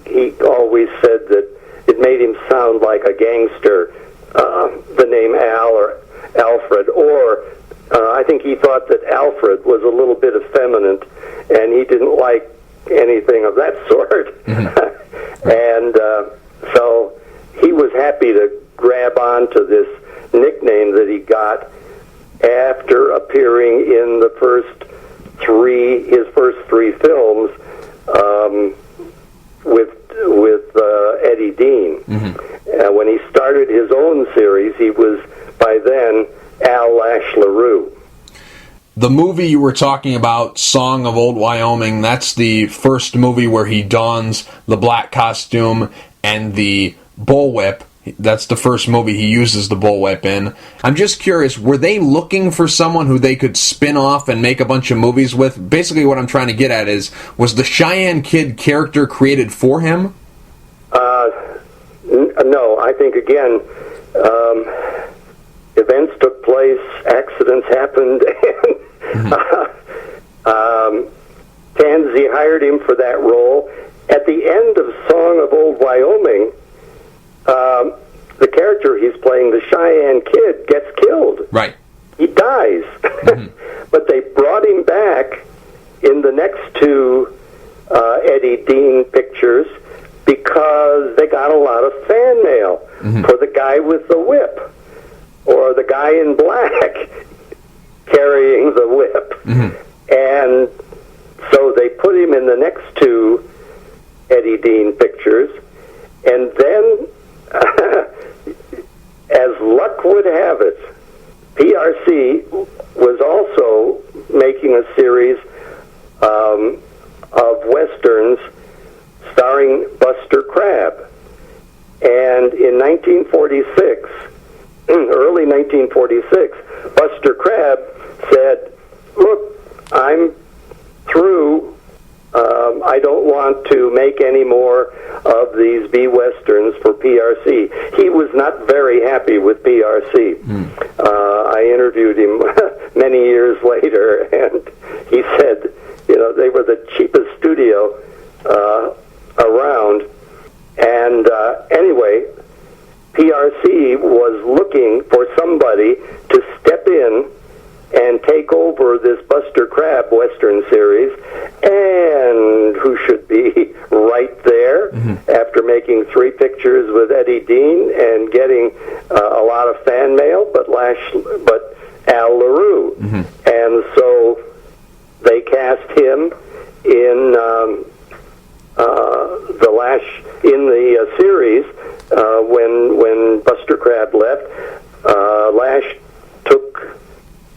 He always said that it made him sound like a gangster, the name Al or Alfred, or I think he thought that Alfred was a little bit effeminate, and he didn't like anything of that sort. Mm-hmm. And so he was happy to grab onto this nickname that he got after appearing in his first three films with Eddie Dean. Mm-hmm. When he started his own series, he was by then Al Lash LaRue. The movie you were talking about, Song of Old Wyoming, that's the first movie where he dons the black costume and the bullwhip. That's the first movie he uses the bullwhip in. I'm just curious, were they looking for someone who they could spin off and make a bunch of movies with? Basically what I'm trying to get at is, was the Cheyenne Kid character created for him? No, I think, again, events took place, accidents happened, and Tanzi hired him for that role. At the end of Song of Old Wyoming, the character he's playing, the Cheyenne Kid, gets killed. Right. He dies. Mm-hmm. But they brought him back in the next two Eddie Dean pictures because with the whip, or the guy in black carrying the whip. And so they put him in the next two Eddie Dean pictures, and then, as luck would have it, PRC was also making a series of westerns starring Buster Crabbe. And in 1946, early 1946, Buster Crabbe said, "Look, I'm through. I don't want to make any more of these B-westerns for PRC." He was not very happy with PRC. I interviewed him many years later, and he said, they were the cheapest studio around. And anyway, PRC was looking for somebody to step in and take over this Buster Crabbe Western series, and who should be right there after making 3 pictures with Eddie Dean and getting a lot of fan mail, but Al LaRue. And so they cast him in the series when Buster Crabbe left. Lash took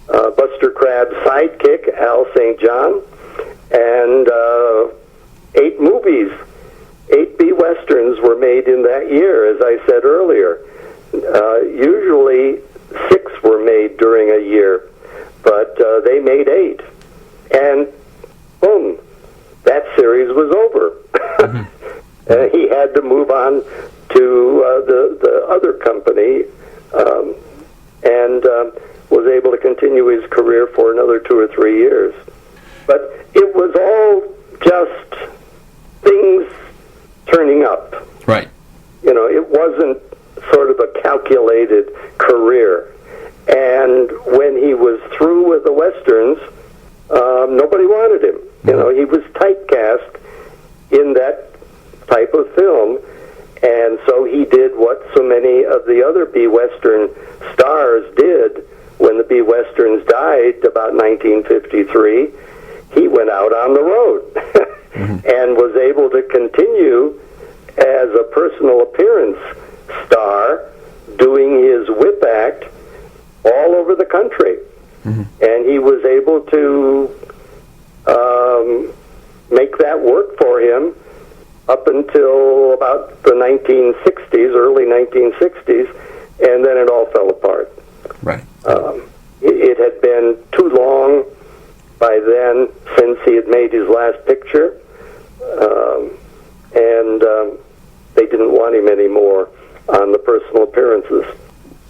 Buster Crabbe's sidekick, Al St. John, and 8 movies, 8 B-westerns were made in that year, as I said earlier. Usually 6 were made during a year, but they made 8. And boom, that series was over. He had to move on to the other company, and was able to continue his career for another 2 or 3 years. But it was all just things turning up. Right. It wasn't sort of a calculated career. And when he was through with the westerns, nobody wanted him. He was typecast in that type of film, and so he did what so many of the other B-Western stars did when the B-Westerns died about 1953. He went out on the road and was able to continue as a personal appearance star, doing his whip act all over the country. And he was able to make that work for him up until about the 1960s, early 1960s, and then it all fell apart. Right. It had been too long by then since he had made his last picture, and they didn't want him anymore on the personal appearances.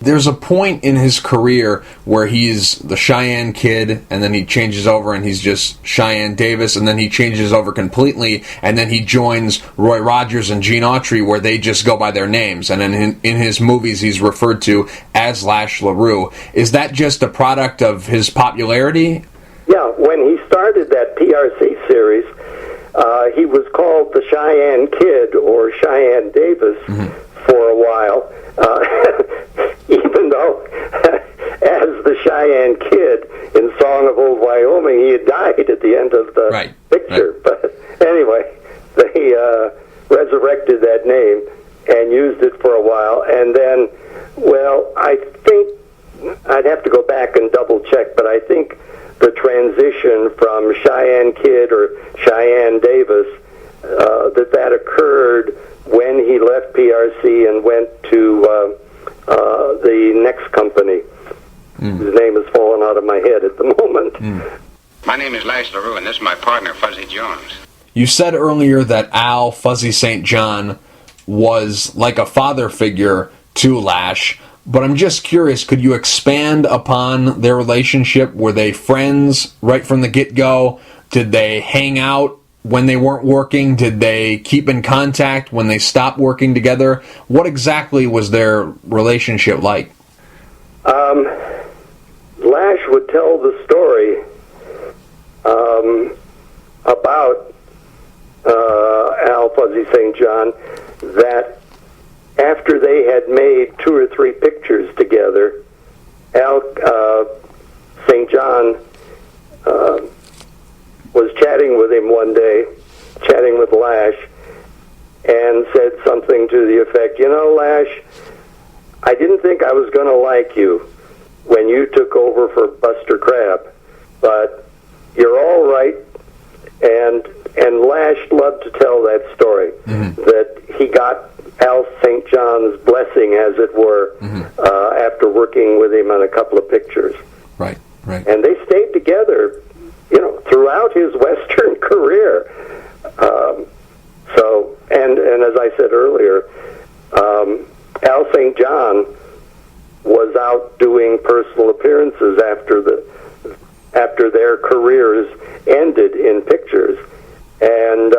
There's a point in his career where he's the Cheyenne Kid, and then he changes over and he's just Cheyenne Davis, and then he changes over completely, and then he joins Roy Rogers and Gene Autry, where they just go by their names, and then in his movies he's referred to as Lash LaRue. Is that just a product of his popularity? Yeah, when he started that PRC series, he was called the Cheyenne Kid or Cheyenne Davis for a while. Even though, as the Cheyenne Kid in Song of Old Wyoming, he had died at the end of the picture. Right. But anyway, they resurrected that name and used it for a while. And then, well, I think I'd have to go back and double check, but I think the transition from Cheyenne Kid or Cheyenne Davis, that occurred when he left PRC and went to the next company, whose name has fallen out of my head at the moment. My name is Lash LaRue, and this is my partner, Fuzzy Jones. You said earlier that Al Fuzzy St. John was like a father figure to Lash, but I'm just curious, could you expand upon their relationship? Were they friends right from the get-go? Did they hang out when they weren't working? Did they keep in contact when they stopped working together? What exactly was their relationship like? Lash would tell the story about Al Fuzzy St. John that after they had made 2 or 3 pictures together, Al St. John was chatting with him one day, chatting with Lash, and said something to the effect, "You know, Lash, I didn't think I was going to like you when you took over for Buster Crabbe, but you're all right." And Lash loved to tell that story, that he got Al St. John's blessing, as it were, after working with him on a couple of pictures. Right. And they stayed together, throughout his Western career. And as I said earlier, Al St. John was out doing personal appearances after their careers ended in pictures, and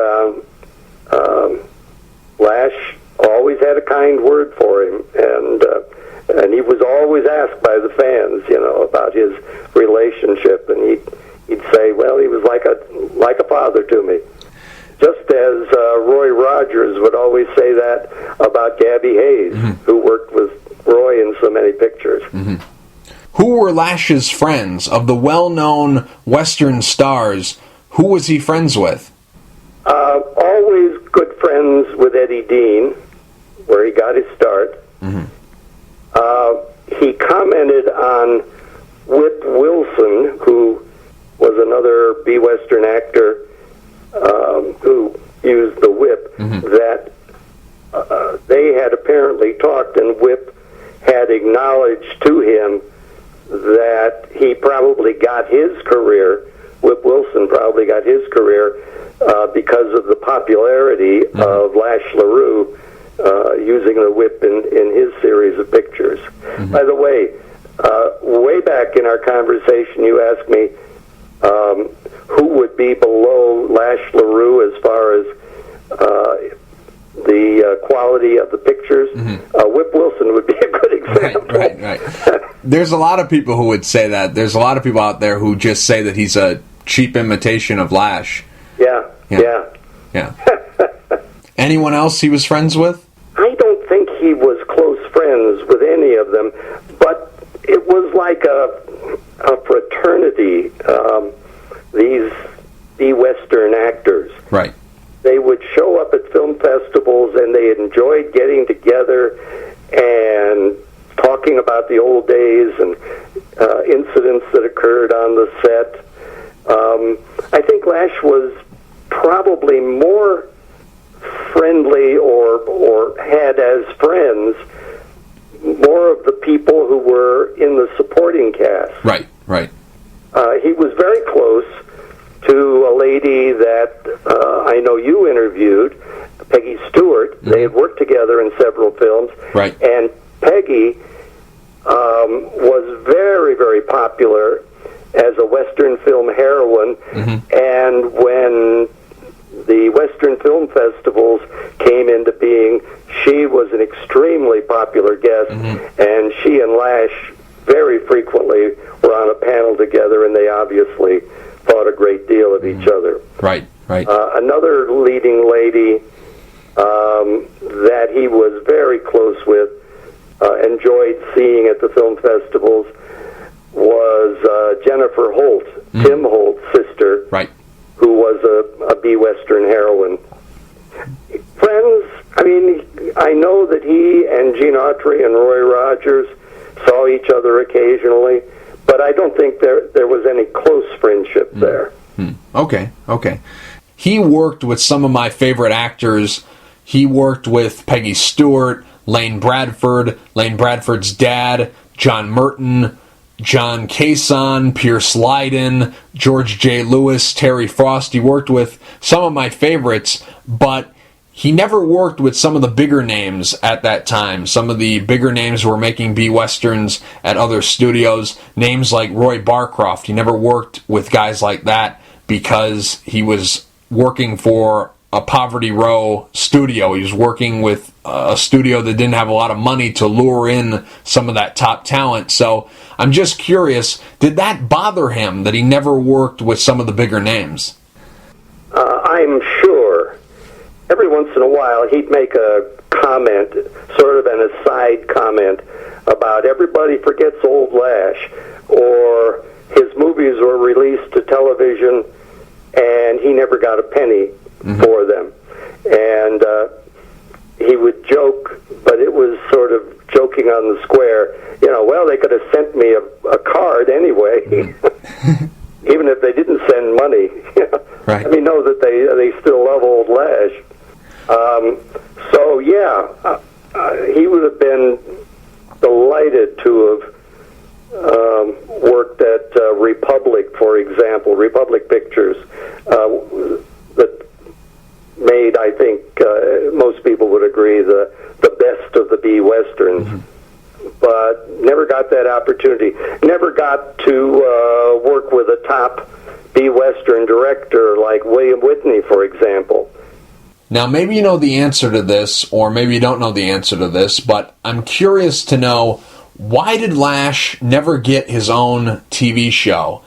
Lash always had a kind word for him, and he was always asked by the fans, about his relationship, and he'd say, "Well, he was like a father to me." Just as Roy Rogers would always say that about Gabby Hayes, who worked with Roy in so many pictures. Who were Lash's friends? Of the well-known Western stars, who was he friends with? Always good friends with Eddie Dean, where he got his start. He commented on Whip Wilson, who was another B-Western actor who used the whip, that they had apparently talked, and Whip had acknowledged to him that he probably got his career, Whip Wilson probably got his career because of the popularity of Lash LaRue using the whip in his series of pictures. By the way back in our conversation, you asked me who would be below Lash LaRue as far as the quality of the pictures. Whip Wilson would be a good example. Right. There's a lot of people who would say that. There's a lot of people out there who just say that he's a cheap imitation of Lash. Yeah. Anyone else he was friends with? I don't think he was close friends with any of them, but it was like a fraternity. These B-Western actors. Right. They would show up at film festivals, and they enjoyed getting together and talking about the old days and incidents that occurred on the set. I think Lash was probably more friendly or had as friends more of the people who were in the supporting cast. Right. He was very close to a lady that I know you interviewed, Peggy Stewart. They had worked together in several films. Right. And Peggy was very, very popular as a Western film heroine. And when the Western film festivals came into being, she was an extremely popular guest, and she and Lash very frequently were on a panel together, and they obviously thought a great deal of each other. Right. Another leading lady that he was very close with, enjoyed seeing at the film festivals, was Jennifer Holt, Tim Holt's sister, who was a B-Western heroine. Friends, I mean, I know that he and Gene Autry and Roy Rogers saw each other occasionally, but I don't think there was any close friendship there. Okay. He worked with some of my favorite actors. He worked with Peggy Stewart, Lane Bradford, Lane Bradford's dad, John Merton, John Cason, Pierce Lydon, George J. Lewis, Terry Frost. He worked with some of my favorites, but he never worked with some of the bigger names at that time. Some of the bigger names were making B-Westerns at other studios. Names like Roy Barcroft. He never worked with guys like that because he was working for a Poverty Row studio. He was working with a studio that didn't have a lot of money to lure in some of that top talent. So I'm just curious, did that bother him that he never worked with some of the bigger names? I'm sure. Every once in a while, he'd make a comment, sort of an aside comment, about everybody forgets old Lash, or his movies were released to television and he never got a penny for them. And he would joke, but it was sort of joking on the square, well, they could have sent me a card anyway, even if they didn't send money. Right. Let me know that they still love old Lash. So, yeah, he would have been delighted to have worked at Republic, for example, Republic Pictures, that made, I think, most people would agree, the best of the B-Westerns. But never got that opportunity. Never got to work with a top B-Western director like William Whitney, for example. Now, maybe you know the answer to this, or maybe you don't know the answer to this, but I'm curious to know, why did Lash never get his own TV show?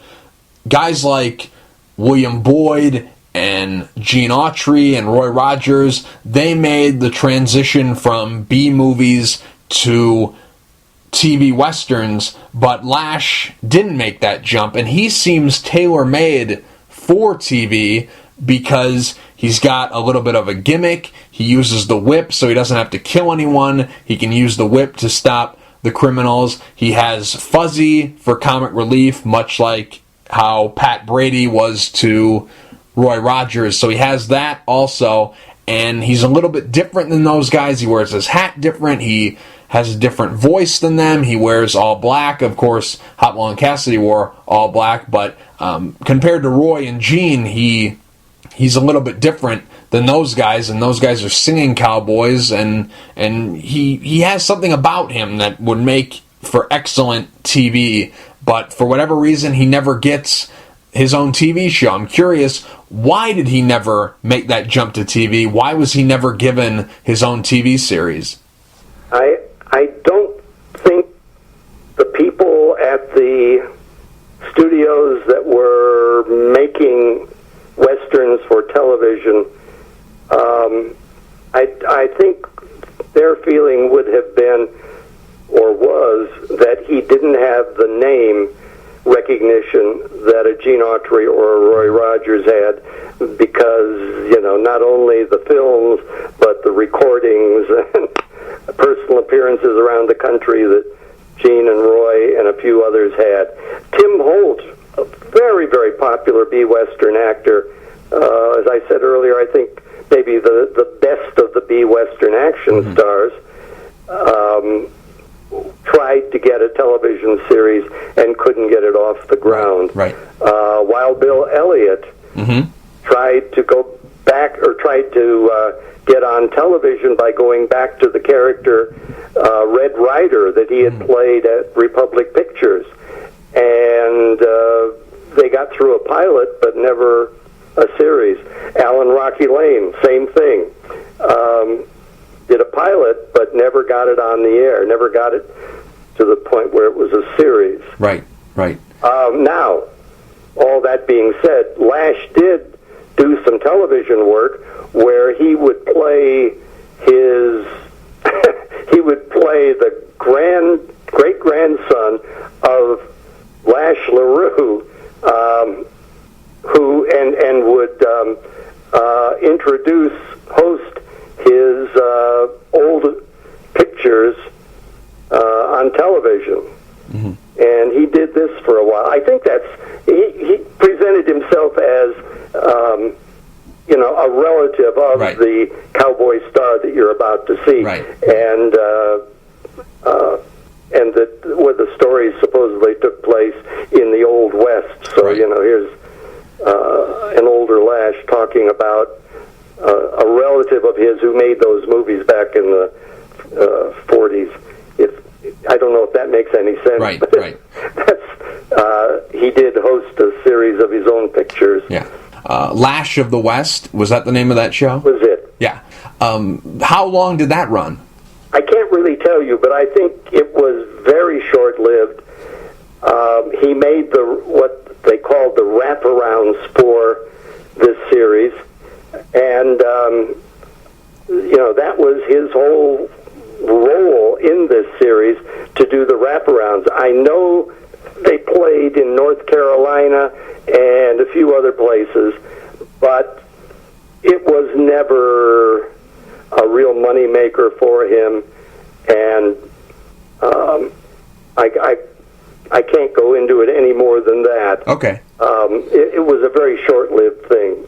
Guys like William Boyd and Gene Autry and Roy Rogers, they made the transition from B-movies to TV Westerns, but Lash didn't make that jump, and he seems tailor-made for TV because he's got a little bit of a gimmick. He uses the whip so he doesn't have to kill anyone. He can use the whip to stop the criminals. He has Fuzzy for comic relief, much like how Pat Brady was to Roy Rogers. So he has that also, and he's a little bit different than those guys. He wears his hat different. He has a different voice than them. He wears all black. Of course, Hotlaw and Cassidy wore all black, but compared to Roy and Gene, he's a little bit different than those guys, and those guys are singing cowboys, and he has something about him that would make for excellent TV, but for whatever reason, he never gets his own TV show. I'm curious, why did he never make that jump to TV? Why was he never given his own TV series? I don't think the people at the studios that were making Westerns for television, I think their feeling would have been, or was, that he didn't have the name recognition that a Gene Autry or a Roy Rogers had, because, not only the films, but the recordings and personal appearances around the country that Gene and Roy and a few others had. Tim Holt, a very, very popular B-Western actor, as I said earlier, I think maybe the best of the B-Western action stars, tried to get a television series and couldn't get it off the ground. Right. Wild Bill Elliott tried to go back, or tried to get on television by going back to the character Red Ryder that he had played at Republic Pictures. And they got through a pilot, but never a series. Alan Rocky Lane, same thing. Did a pilot, but never got it on the air, never got it to the point where it was a series. Right. Now, all that being said, Lash did do some television work where he would play his he would play the great grandson of Lash LaRue, who and would host his old pictures on television. And he did this for a while. I think he presented himself as a relative of the cowboy star that you're about to see. Right. And that where the stories supposedly took place in the Old West. So, here's an older Lash talking about a relative of his who made those movies back in the 40s. I don't know if that makes any sense. Right. He did host a series of his own pictures. Yeah. Lash of the West, was that the name of that show? Was it? Yeah. How long did that run? I can't really tell you, but I think it was very short-lived. He made what they called the wraparounds for this series, and that was his whole role in this series, to do the wraparounds. I know they played in North Carolina and a few other places, but it was never a real money maker for him, and I can't go into it any more than that. Okay. It was a very short-lived thing.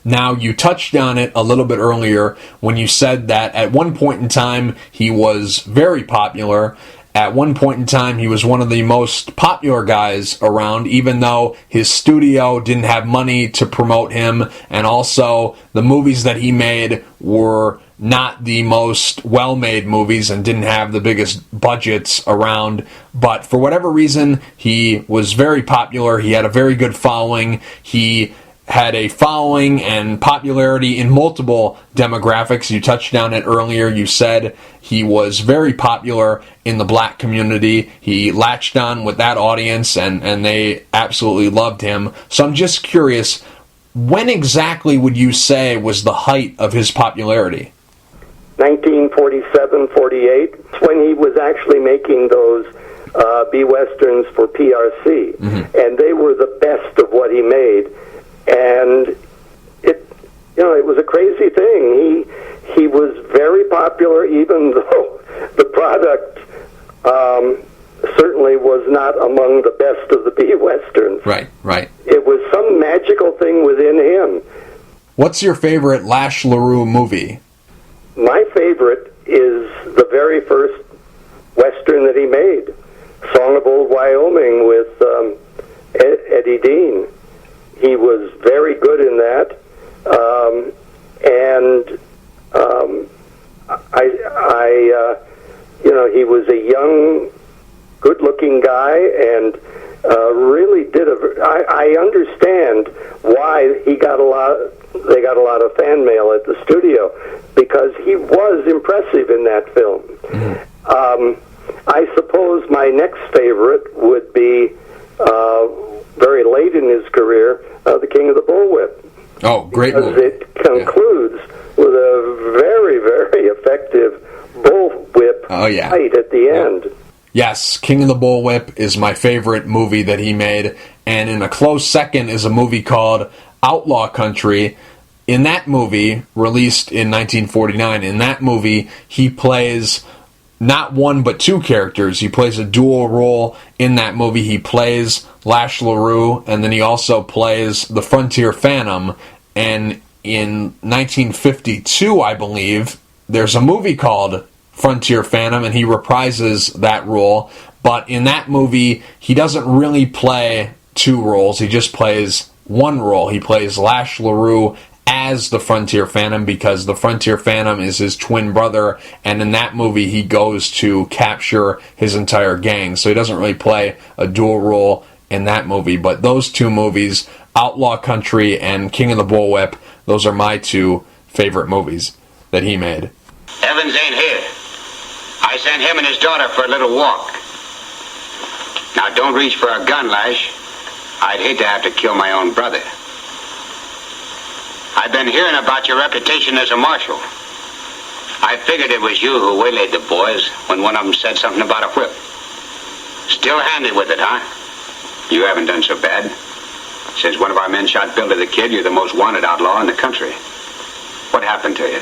Now, you touched on it a little bit earlier when you said that at one point in time he was very popular. At one point in time he was one of the most popular guys around, even though his studio didn't have money to promote him, and also the movies that he made were not the most well-made movies and didn't have the biggest budgets around. But for whatever reason, he was very popular. He had a very good following. He had a following and popularity in multiple demographics. You touched on it earlier. You said he was very popular in the black community. He latched on with that audience, and they absolutely loved him. So I'm just curious, when exactly would you say was the height of his popularity? 1947, 48, when he was actually making those B-Westerns for PRC. Mm-hmm. And they were the best of what he made. And it was a crazy thing. He was very popular, even though the product certainly was not among the best of the B-Westerns. Right. It was some magical thing within him. What's your favorite Lash LaRue movie? My favorite is the very first Western that he made, Song of Old Wyoming, with Eddie Dean. He was very good in that, he was a young, good-looking guy, and really did I understand why they got a lot of fan mail at the studio, because he was impressive in that film. Mm-hmm. I suppose my next favorite would be very late in his career, The King of the Bullwhip. Oh, great movie. Because it concludes with a very, very effective bullwhip fight at the end. Yes, King of the Bullwhip is my favorite movie that he made, and in a close second is a movie called Outlaw Country. In that movie, released in 1949, in that movie, he plays not one but two characters. He plays a dual role in that movie. He plays Lash LaRue, and then he also plays the Frontier Phantom. And in 1952, I believe, there's a movie called Frontier Phantom, and he reprises that role. But in that movie, he doesn't really play two roles. He just plays one role. He plays Lash LaRue as the Frontier Phantom, because the Frontier Phantom is his twin brother, and in that movie he goes to capture his entire gang. So he doesn't really play a dual role in that movie. But those two movies, Outlaw Country and King of the Bullwhip, those are my two favorite movies that he made. Evans ain't here. I sent him and his daughter for a little walk. Now don't reach for a gun, Lash. I'd hate to have to kill my own brother. I've been hearing about your reputation as a marshal. I figured it was you who waylaid the boys when one of them said something about a whip. Still handy with it, huh? You haven't done so bad. Since one of our men shot Billy the Kid, you're the most wanted outlaw in the country. What happened to you?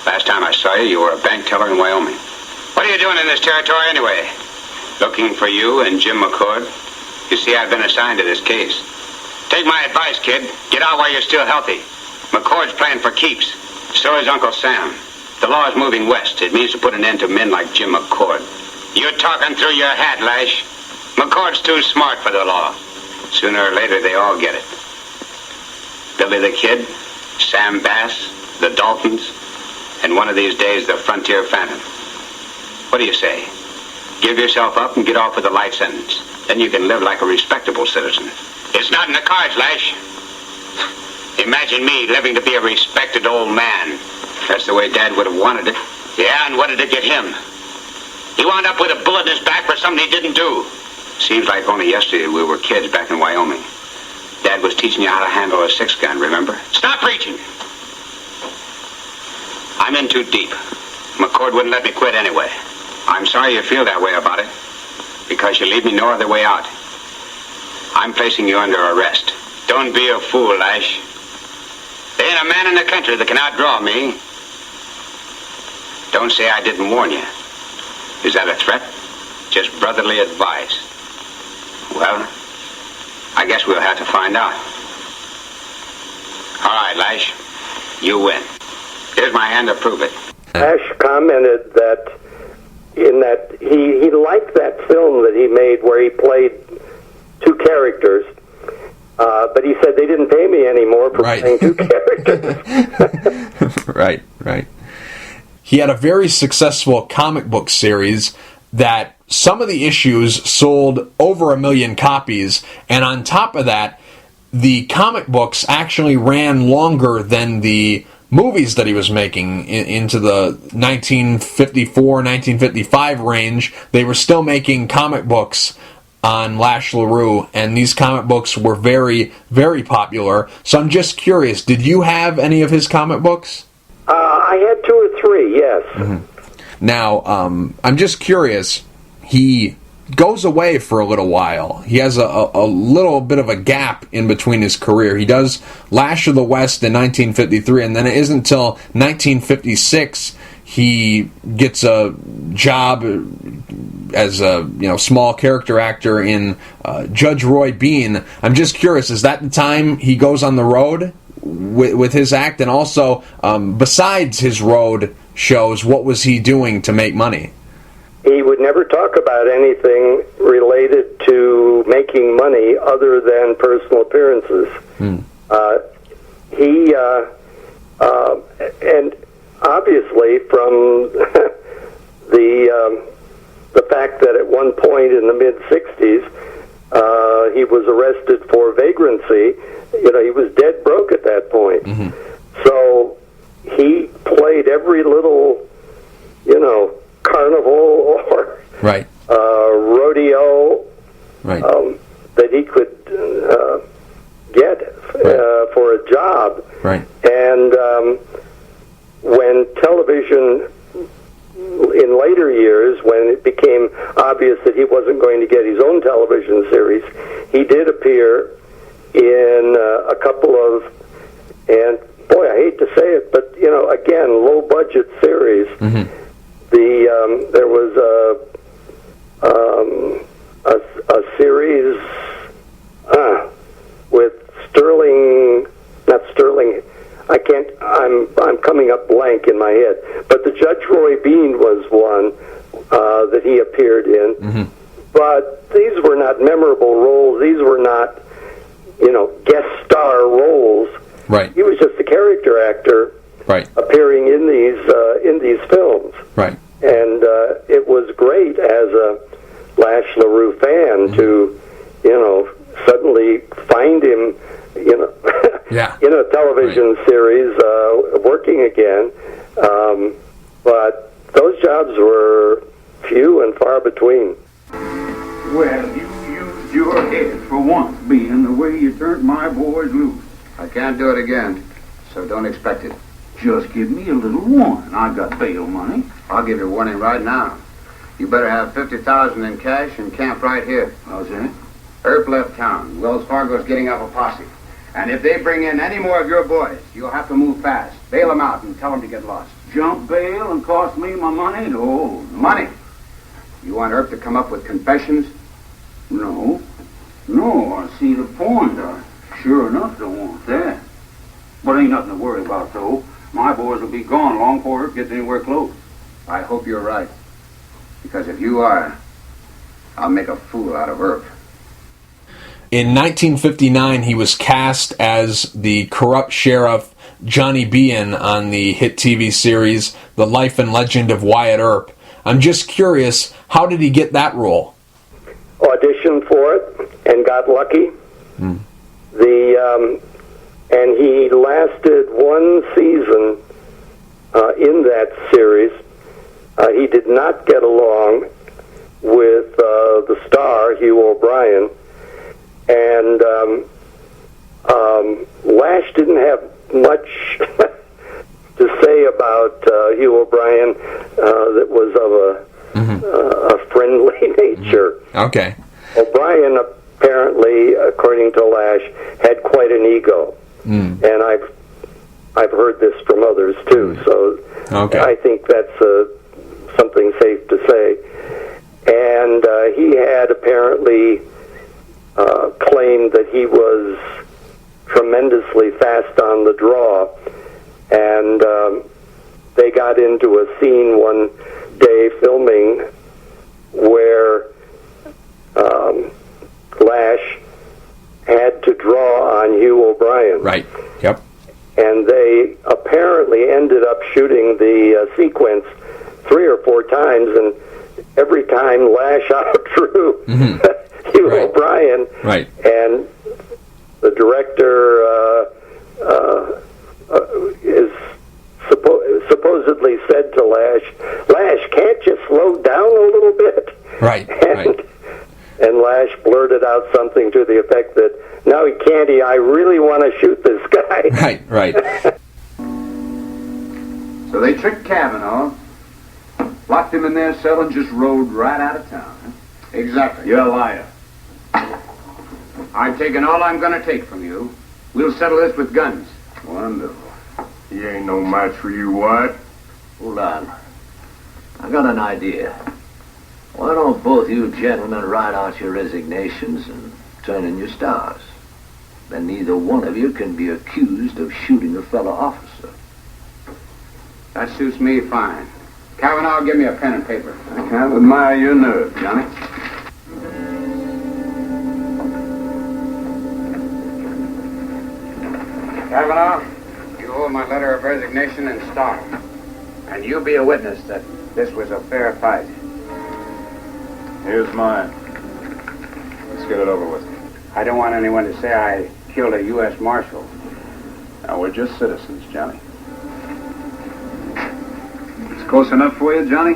Last time I saw you, you were a bank teller in Wyoming. What are you doing in this territory anyway? Looking for you and Jim McCord? You see, I've been assigned to this case. Take my advice, kid. Get out while you're still healthy. McCord's playing for keeps. So is Uncle Sam. The law is moving west. It means to put an end to men like Jim McCord. You're talking through your hat, Lash. McCord's too smart for the law. Sooner or later, they all get it. Billy the Kid, Sam Bass, the Daltons, and one of these days, the Frontier Phantom. What do you say? Give yourself up and get off with a life sentence. Then you can live like a respectable citizen. It's not in the cards, Lash. Imagine me living to be a respected old man. That's the way Dad would have wanted it. Yeah, and what did it get him? He wound up with a bullet in his back for something he didn't do. Seems like only yesterday we were kids back in Wyoming. Dad was teaching you how to handle a 6-gun, remember? Stop preaching! I'm in too deep. McCord wouldn't let me quit anyway. I'm sorry you feel that way about it, because you leave me no other way out. I'm placing you under arrest. Don't be a fool, Lash. There ain't a man in the country that can outdraw me. Don't say I didn't warn you. Is that a threat? Just brotherly advice. Well, I guess we'll have to find out. All right, Lash. You win. Here's my hand to prove it. Lash commented that he liked that film that he made where he played two characters, but he said they didn't pay me anymore for playing two characters. Right. He had a very successful comic book series that some of the issues sold over 1 million copies, and on top of that, the comic books actually ran longer than the movies that he was making into the 1954, 1955 range. They were still making comic books on Lash LaRue, and these comic books were very, very popular. So I'm just curious, did you have any of his comic books? I had 2 or 3, yes. Mm-hmm. Now, I'm just curious, he goes away for a little while. He has a little bit of a gap in between his career. He does Lash of the West in 1953, and then it isn't until 1956 he gets a job as a small character actor in Judge Roy Bean. I'm just curious, is that the time he goes on the road with his act? And also, besides his road shows, what was he doing to make money? He would never talk about anything related to making money other than personal appearances. And obviously from the fact that at one point in the mid-60s he was arrested for vagrancy, he was dead broke at that point. Mm-hmm. So he played every little, carnival or rodeo that he could get for a job. Right. And when television, in later years, when it became obvious that he wasn't going to get his own television series, he did appear in a couple of, and boy, I hate to say it, but again, low-budget series. Mm-hmm. There was a series with not Sterling. I'm coming up blank in my head. But the Judge Roy Bean was one that he appeared in. Mm-hmm. But these were not memorable roles. These were not, guest star roles. Right. He was just a character actor. Right. Appearing in these films. Right. And it was great as a Lash LaRue fan mm-hmm. to, suddenly find him, in a television series working again. But those jobs were few and far between. Well, you used your head for once, being the way you turned my boys loose. I can't do it again, so don't expect it. Just give me a little warning. I got bail money. I'll give you a warning right now. You better have $50,000 in cash and camp right here. How's that? Earp left town. Wells Fargo's getting up a posse. And if they bring in any more of your boys, you'll have to move fast. Bail them out and tell them to get lost. Jump bail and cost me my money? No. Money? You want Earp to come up with confessions? No, I see the point. I sure enough don't want that. But ain't nothing to worry about, though. My boys will be gone long before Earp gets anywhere close. I hope you're right. Because if you are, I'll make a fool out of Earp. In 1959, he was cast as the corrupt sheriff Johnny Bean on the hit TV series The Life and Legend of Wyatt Earp. I'm just curious, how did he get that role? Auditioned for it and got lucky. And he lasted one season in that series. He did not get along with the star, Hugh O'Brien, and Lash didn't have much to say about Hugh O'Brien that was of a friendly nature. Okay. O'Brien apparently, according to Lash, had quite an ego, and I've heard this from others too. So I think that's something safe to say. And he had apparently claimed that he was tremendously fast on the draw, and they got into a scene one day filming where Lash had to draw on Hugh O'Brien. Right. Yep. And they apparently ended up shooting the sequence 3 or 4 times, and every time Lash outdrew Hugh O'Brien. Right. And the director is supposedly said to Lash, can't you slow down a little bit? Right. And Lash blurted out something to the effect that, no, he can't. I really want to shoot this guy. Right. So they tricked Kavanaugh, locked him in their cell, and just rode right out of town. Huh? Exactly. You're a liar. I've taken all I'm going to take from you. We'll settle this with guns. Wonderful. He ain't no match for you, what? Hold on. I got an idea. Why don't both you gentlemen write out your resignations and turn in your stars? Then neither one of you can be accused of shooting a fellow officer. That suits me fine. Kavanaugh, give me a pen and paper. I can't admire your nerve, Johnny. Kavanaugh, you hold my letter of resignation in stock. And you be a witness that this was a fair fight. Here's mine. Let's get it over with. I don't want anyone to say I killed a U.S. Marshal. Now, we're just citizens, Johnny. It's close enough for you, Johnny?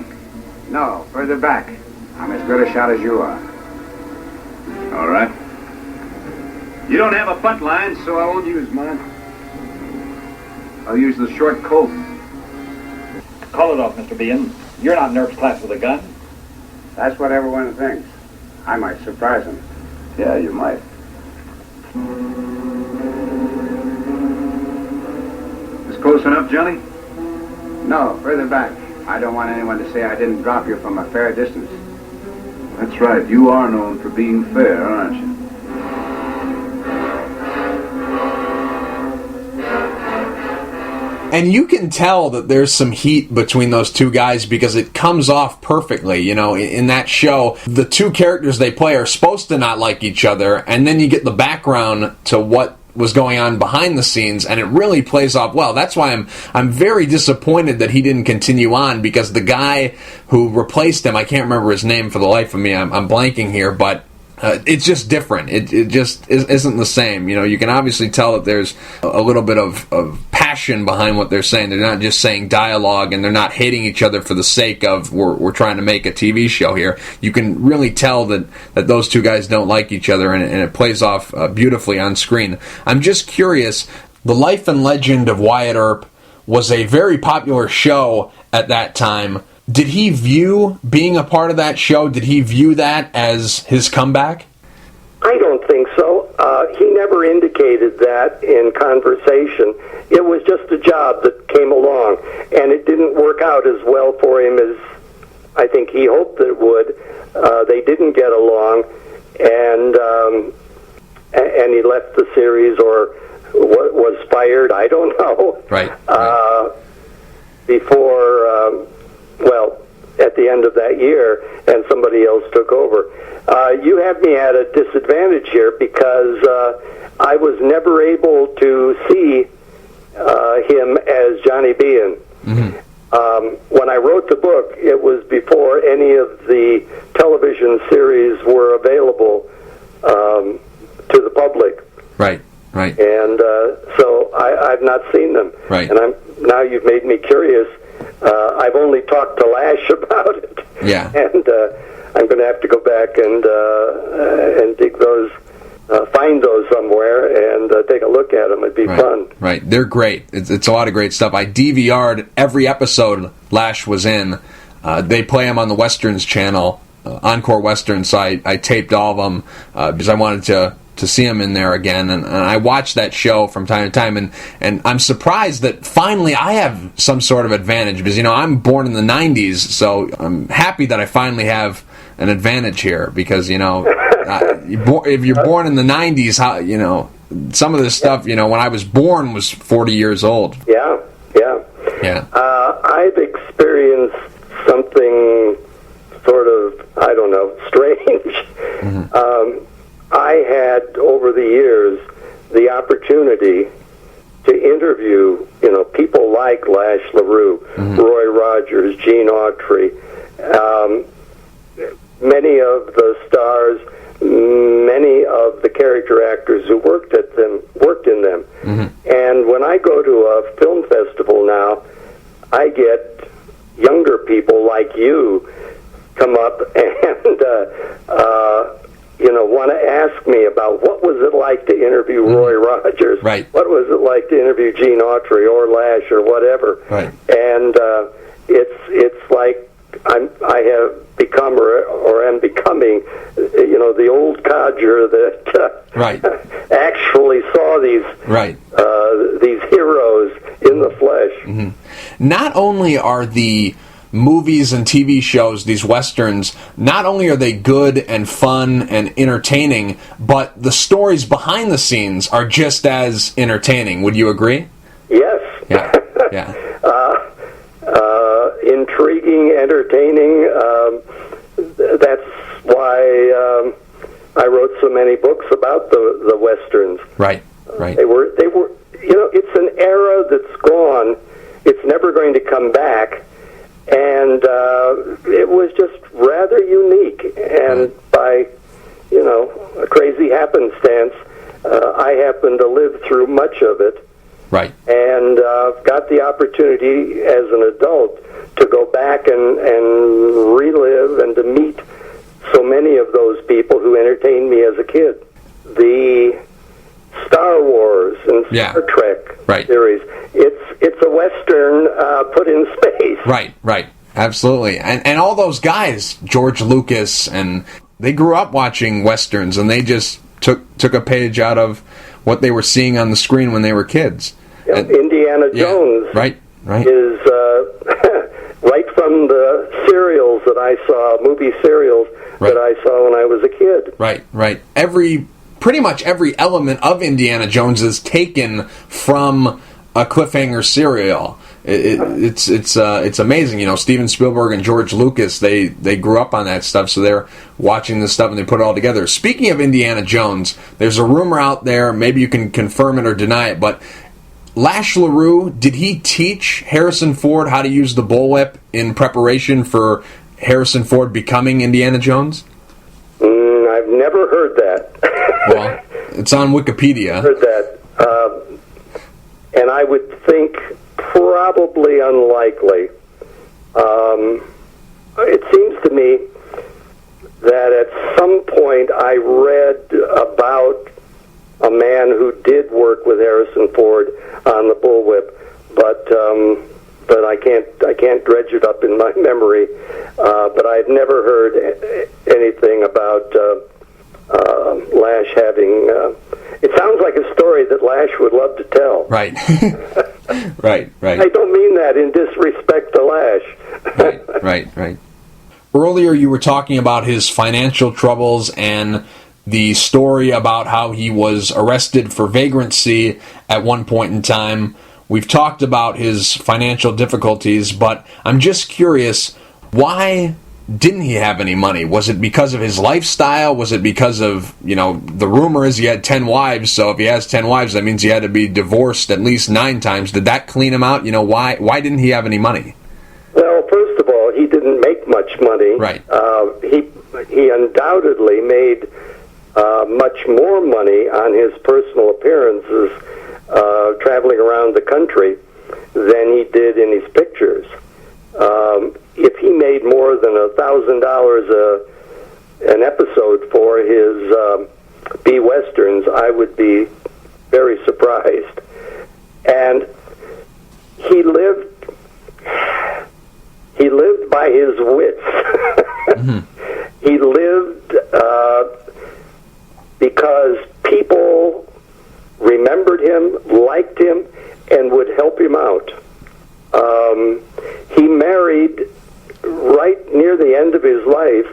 No, further back. I'm as good a shot as you are. All right. You don't have a butt line, so I won't use mine. I'll use the short Colt. Call it off, Mr. Bean. You're not in Earp's class with a gun. That's what everyone thinks. I might surprise them. Yeah, you might. This close enough, Johnny? No, further back. I don't want anyone to say I didn't drop you from a fair distance. That's right. You are known for being fair, aren't you? And you can tell that there's some heat between those two guys because it comes off perfectly. You know, in that show, the two characters they play are supposed to not like each other, and then you get the background to what was going on behind the scenes, and it really plays off well. That's why I'm very disappointed that he didn't continue on, because the guy who replaced him, I can't remember his name for the life of me, I'm blanking here, but it's just different. It just isn't the same. You know, you can obviously tell that there's a little bit of passion behind what they're saying. They're not just saying dialogue, and they're not hating each other for the sake of we're trying to make a TV show here. You can really tell that those two guys don't like each other, and it plays off beautifully on screen. I'm just curious, The Life and Legend of Wyatt Earp was a very popular show at that time. Did he view being a part of that show, did he view that as his comeback? I don't think so. He never indicated that in conversation. It was just a job that came along, and it didn't work out as well for him as I think he hoped that it would. They didn't get along, and he left the series or was fired. I don't know. Right. Before... well, at the end of that year, and somebody else took over. You have me at a disadvantage here because I was never able to see him as Johnny Bean. When I wrote the book, it was before any of the television series were available to the public. Right. And so I've not seen them. Right. And now you've made me curious. I've only talked to Lash about it. Yeah. And I'm going to have to go back and dig those, find find those somewhere and take a look at them. It'd be fun. Right, they're great. It's a lot of great stuff. I DVR'd every episode Lash was in. They play them on the Westerns channel, Encore Westerns, so I taped all of them because I wanted to see him in there again, and I watch that show from time to time, and I'm surprised that finally I have some sort of advantage, because, I'm born in the 90s, so I'm happy that I finally have an advantage here, because, if you're born in the 90s, how, some of this stuff, when I was born was 40 years old. Yeah. I've experienced something sort of, I don't know, strange. Mm-hmm. I had, over the years, the opportunity to interview, people like Lash LaRue, mm-hmm. Roy Rogers, Gene Autry, many of the stars, many of the character actors who worked in them. Mm-hmm. And when I go to a film festival now, I get younger people like you come up and want to ask me about what was it like to interview Roy Rogers, right? What was it like to interview Gene Autry or Lash or whatever, right? And it's like I have become or am becoming, the old codger that right. actually saw these heroes in the flesh. Mm-hmm. Not only are the movies and TV shows, these westerns, not only are they good and fun and entertaining, but the stories behind the scenes are just as entertaining. Would you agree? Yes. Yeah. Intriguing, entertaining. That's why I wrote so many books about the westerns. Right. They were. It's an era that's gone. It's never going to come back. And it was just rather unique. And by, a crazy happenstance, I happened to live through much of it. Right. And got the opportunity as an adult to go back and relive and to meet so many of those people who entertained me as a kid. The Star Wars and Star Trek series. It's a Western put in space. Right. Absolutely. And all those guys, George Lucas, and they grew up watching Westerns, and they just took a page out of what they were seeing on the screen when they were kids. Yeah, Indiana Jones right. is right from the serials that I saw, movie serials that I saw when I was a kid. Right. Pretty much every element of Indiana Jones is taken from a cliffhanger serial. It's amazing. Steven Spielberg and George Lucas, they grew up on that stuff, so they're watching this stuff and they put it all together. Speaking of Indiana Jones, there's a rumor out there, maybe you can confirm it or deny it, but Lash LaRue, did he teach Harrison Ford how to use the bullwhip in preparation for Harrison Ford becoming Indiana Jones? I've never heard that. Well, it's on Wikipedia. Heard that. And I would think probably unlikely. It seems to me that at some point I read about a man who did work with Harrison Ford on the bullwhip, but I can't dredge it up in my memory. But I've never heard anything about Lash having. It sounds like a story that Lash would love to tell. Right. Right. I don't mean that in disrespect to Lash. Right. Earlier you were talking about his financial troubles and the story about how he was arrested for vagrancy at one point in time. We've talked about his financial difficulties, but I'm just curious, why didn't he have any money? Was it because of his lifestyle? Was it because of, the rumor is he had 10 wives, so if he has 10 wives, that means he had to be divorced at least 9 times. Did that clean him out? Why didn't he have any money? Well, first of all, he didn't make much money. Right. He undoubtedly made much more money on his personal appearances traveling around the country than he did in his pictures. If he made more than $1,000 an episode for his B westerns, I would be very surprised. And he lived by his wits. He lived because people remembered him, liked him, and would help him out. He married, right near the end of his life,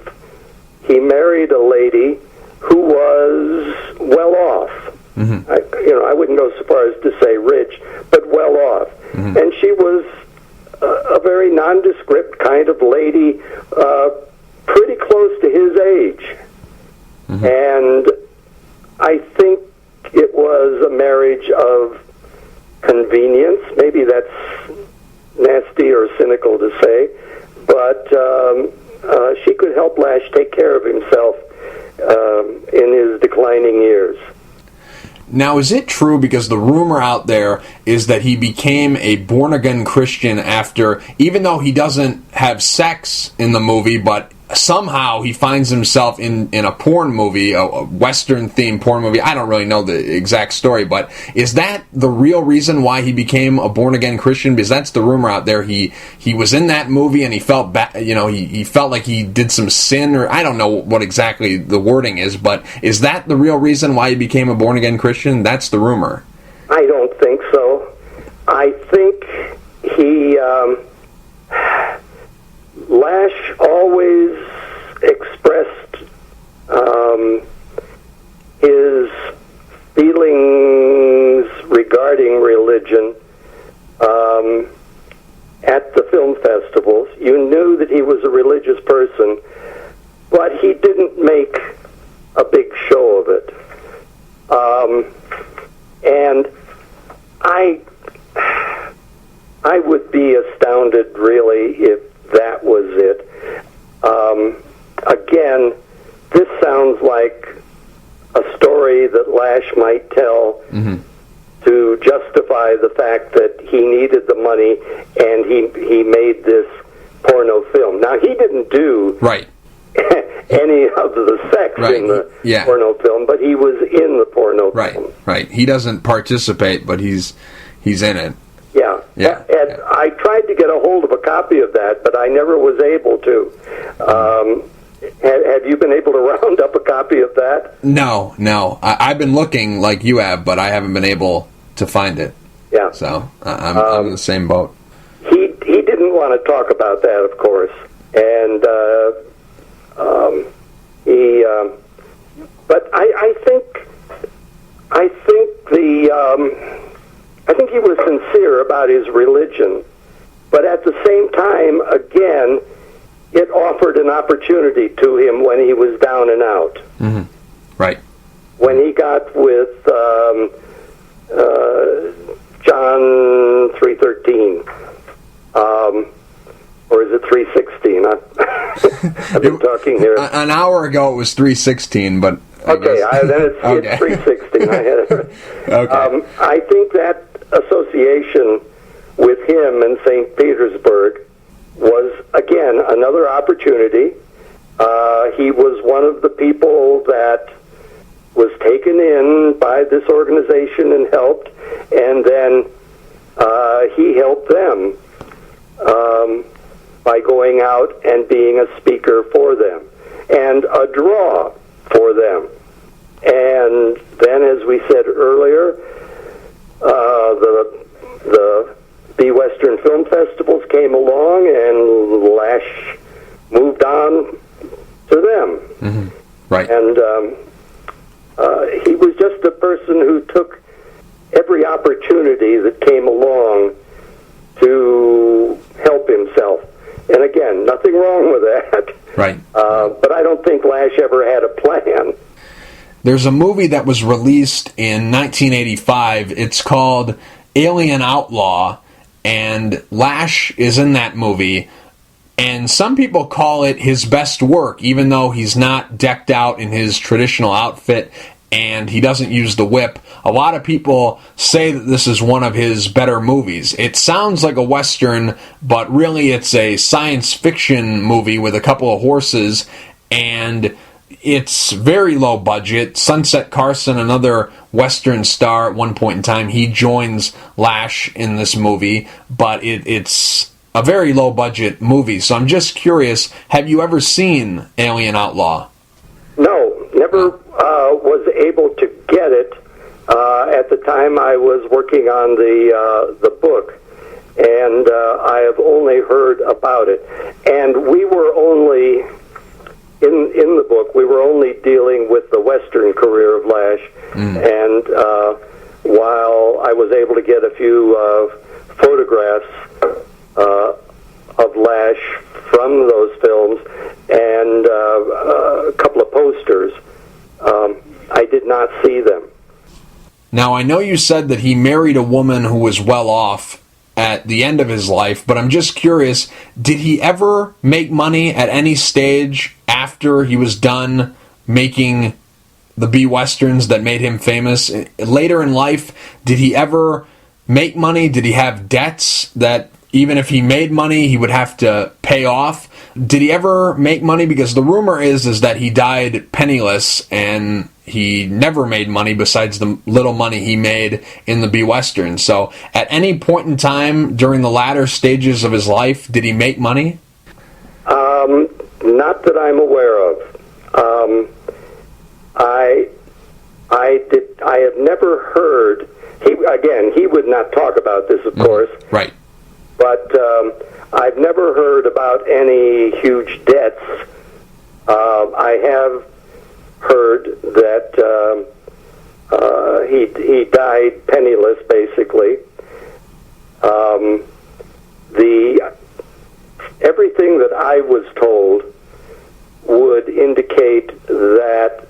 he married a lady who was well off. I wouldn't go so far as to say rich, but well off. And she was a very nondescript kind of lady, pretty close to his age. And I think it was a marriage of convenience. Maybe that's nasty or cynical to say, but she could help Lash take care of himself in his declining years. Now, is it true, because the rumor out there is that he became a born-again Christian after, even though he doesn't have sex in the movie, but somehow he finds himself in a porn movie, a Western-themed porn movie. I don't really know the exact story, but is that the real reason why he became a born-again Christian? Because that's the rumor out there. He was in that movie and he felt he felt like he did some sin, or I don't know what exactly the wording is, but is that the real reason why he became a born-again Christian? That's the rumor. I don't think so. I think he... Lash always expressed his feelings regarding religion at the film festivals. You knew that he was a religious person, but he didn't make a big show of it. And I would be astounded, really, if that was it. Again, this sounds like a story that Lash might tell to justify the fact that he needed the money and he made this porno film. Now, he didn't do any of the sex in the porno film, but he was in the porno film. Right. He doesn't participate, but he's in it. Yeah. And I tried to get a hold of a copy of that, but I never was able to. Have you been able to round up a copy of that? No. I've been looking like you have, but I haven't been able to find it. Yeah. So I'm in the same boat. He didn't want to talk about that, of course, and but I think he was sincere about his religion, but at the same time, again, it offered an opportunity to him when he was down and out. Right. When he got with John 3:13, or is it 3:16? I've been talking here. An hour ago it was 3:16, but okay, then it's 3:16. Okay. I think that association with him in St. Petersburg was, again, another opportunity. He was one of the people that was taken in by this organization and helped, and then he helped them by going out and being a speaker for them and a draw for them. And then, as we said earlier, the B Western Film Festivals came along, and Lash moved on to them. Right. And he was just a person who took every opportunity that came along to help himself. And again, nothing wrong with that. Right. But I don't think Lash ever had a plan. There's a movie that was released in 1985. It's called Alien Outlaw, and Lash is in that movie. And some people call it his best work, even though he's not decked out in his traditional outfit and he doesn't use the whip. A lot of people say that this is one of his better movies. It sounds like a Western, but really it's a science fiction movie with a couple of horses, and it's very low budget. Sunset Carson, another Western star at one point in time, he joins Lash in this movie, but it's a very low budget movie. So I'm just curious, have you ever seen Alien Outlaw? No, never was able to get it. At the time I was working on the book, and I have only heard about it. And we were only... In the book, we were only dealing with the Western career of Lash, and while I was able to get a few photographs of Lash from those films and a couple of posters, I did not see them. Now, I know you said that he married a woman who was well off at the end of his life, but I'm just curious, did he ever make money at any stage after he was done making the B-Westerns that made him famous? Later in life, did he ever make money? Did he have debts that even if he made money, he would have to pay off? Did he ever make money? Because the rumor is that he died penniless and he never made money besides the little money he made in the B-Western. So at any point in time during the latter stages of his life, did he make money? Not that I'm aware of. I have never heard. He would not talk about this, of course. Right. But I've never heard about any huge debts. I have heard that he died penniless, basically. Everything that I was told would indicate that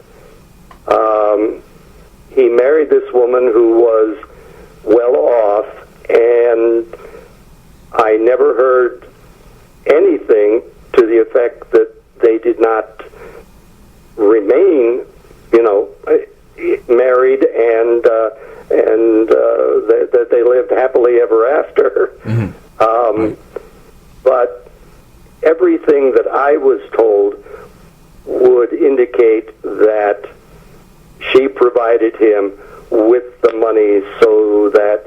he married this woman who was well off, and I never heard anything to the effect that they did not remain, married and that they lived happily ever after. But everything that I was told would indicate that she provided him with the money so that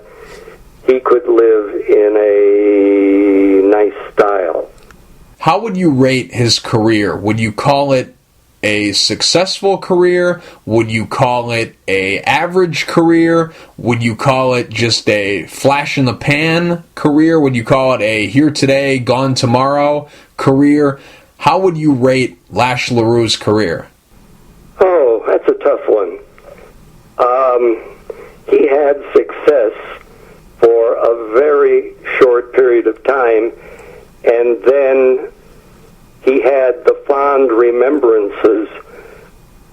he could live in a nice style. How would you rate his career? Would you call it a successful career? Would you call it a average career? Would you call it just a flash in the pan career? Would you call it a here today, gone tomorrow career? How would you rate Lash LaRue's career? Oh, that's a tough one. He had success for a very short period of time, and then he had the fond remembrances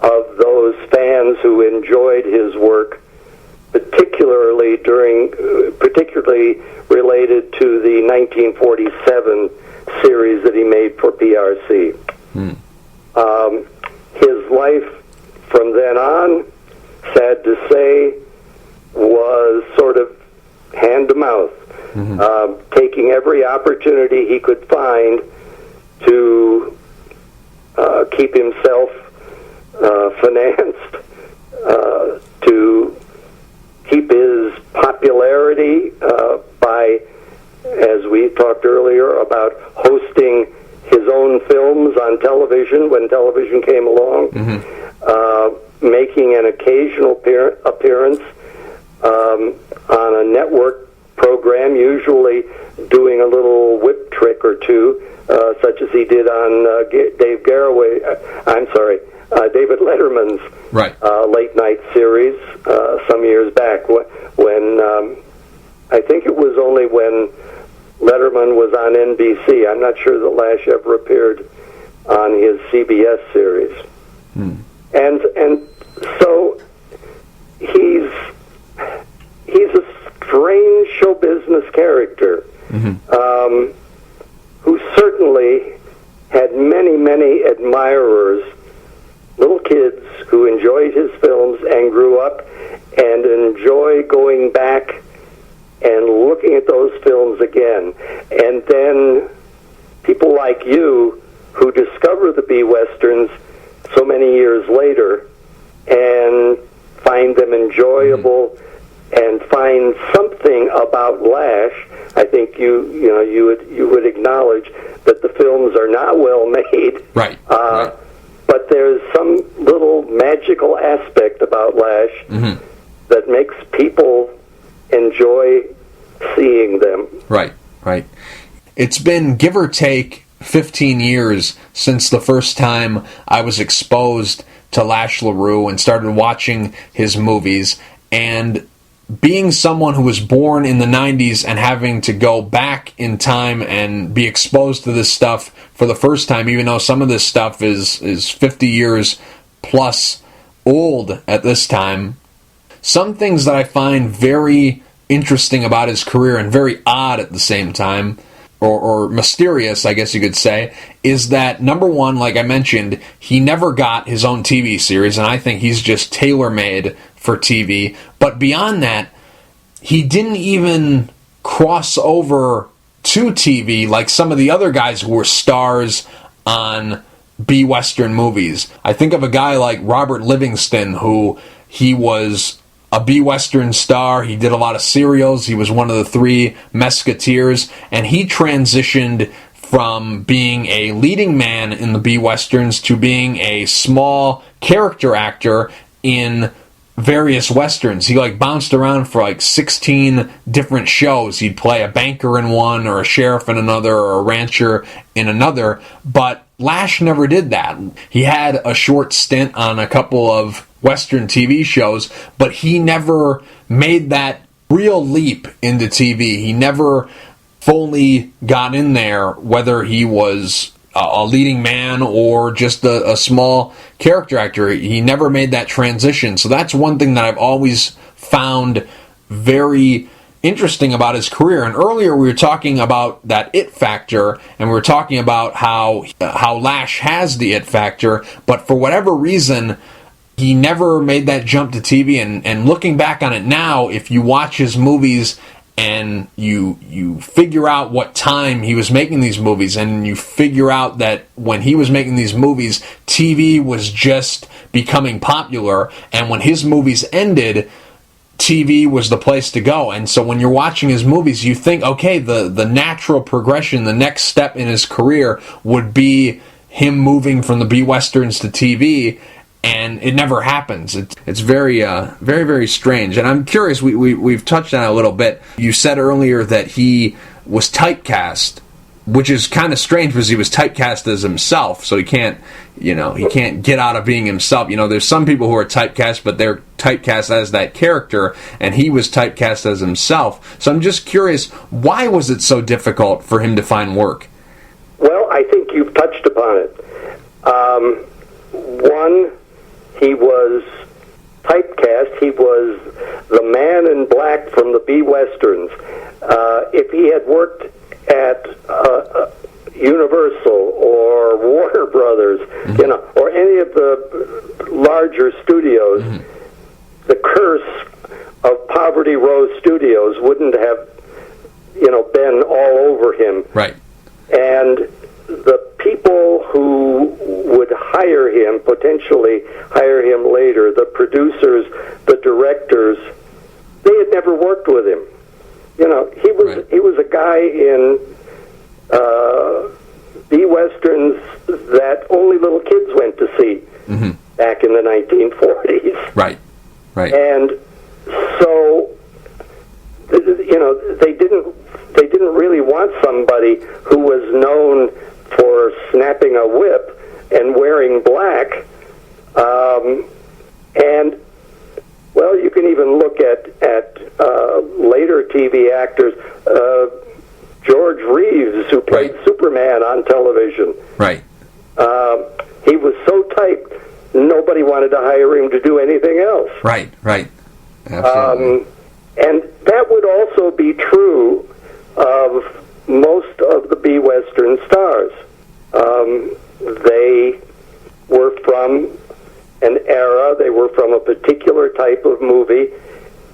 of those fans who enjoyed his work, particularly related to the 1947 series that he made for PRC. His life from then on, sad to say, was sort of hand to mouth, taking every opportunity he could find to keep himself financed, to keep his popularity by, as we talked earlier, about hosting his own films on television when television came along, making an occasional appearance on a network program, usually doing a little whip trick or two, such as he did on David Letterman's late night series some years back. When I think it was only when Letterman was on NBC. I'm not sure that Lash ever appeared on his CBS series. And so he's a strange show business character who certainly had many, many admirers, little kids who enjoyed his films and grew up and enjoy going back and looking at those films again. And then people like you who discover the B-Westerns so many years later and find them enjoyable and find something about Lash. I think you would acknowledge that the films are not well made. Right. But there's some little magical aspect about Lash that makes people enjoy seeing them. Right. It's been, give or take, 15 years since the first time I was exposed to Lash LaRue and started watching his movies, and being someone who was born in the 90s and having to go back in time and be exposed to this stuff for the first time, even though some of this stuff is 50 years plus old at this time, some things that I find very interesting about his career and very odd at the same time, or mysterious, I guess you could say, is that, number one, like I mentioned, he never got his own TV series, and I think he's just tailor-made for TV. But beyond that, he didn't even cross over to TV like some of the other guys who were stars on B-Western movies. I think of a guy like Robert Livingston, who he was a B-Western star. He did a lot of serials. He was one of the three Musketeers, and he transitioned from being a leading man in the B-Westerns to being a small character actor in various Westerns. He bounced around for 16 different shows. He'd play a banker in one, or a sheriff in another, or a rancher in another, but Lash never did that. He had a short stint on a couple of Western TV shows, but he never made that real leap into TV. He never fully got in there, whether he was a leading man or just a small character actor. He never made that transition. So that's one thing that I've always found very interesting about his career. And earlier we were talking about that it factor, and we were talking about how Lash has the it factor, but for whatever reason, he never made that jump to TV. And looking back on it now, if you watch his movies and you figure out what time he was making these movies, and you figure out that when he was making these movies, TV was just becoming popular, and when his movies ended, TV was the place to go. And so when you're watching his movies, you think, okay, the natural progression, the next step in his career would be him moving from the B-Westerns to TV, and it never happens. It's very, very, very strange. And I'm curious, we've touched on it a little bit. You said earlier that he was typecast, which is kind of strange because he was typecast as himself, so he can't get out of being himself. There's some people who are typecast, but they're typecast as that character, and he was typecast as himself. So I'm just curious, why was it so difficult for him to find work? Well, I think you've touched upon it. One, he was typecast. He was the man in black from the B-Westerns. If he had worked at Universal or Warner Brothers, or any of the larger studios, the curse of Poverty Row Studios wouldn't have, been all over him. Right. And the people who would hire him, potentially hire him later, the producers, the directors, they had never worked with him. He was a guy in B-Westerns that only little kids went to see back in the 1940s. Right. And so, they didn't really want somebody who was known for snapping a whip and wearing black. And, well, you can even look at later TV actors, George Reeves, who played Superman on television. Right. He was so typed, nobody wanted to hire him to do anything else. Right. Absolutely. And that would also be true of most of the B-Western stars. They were from an era, they were from a particular type of movie,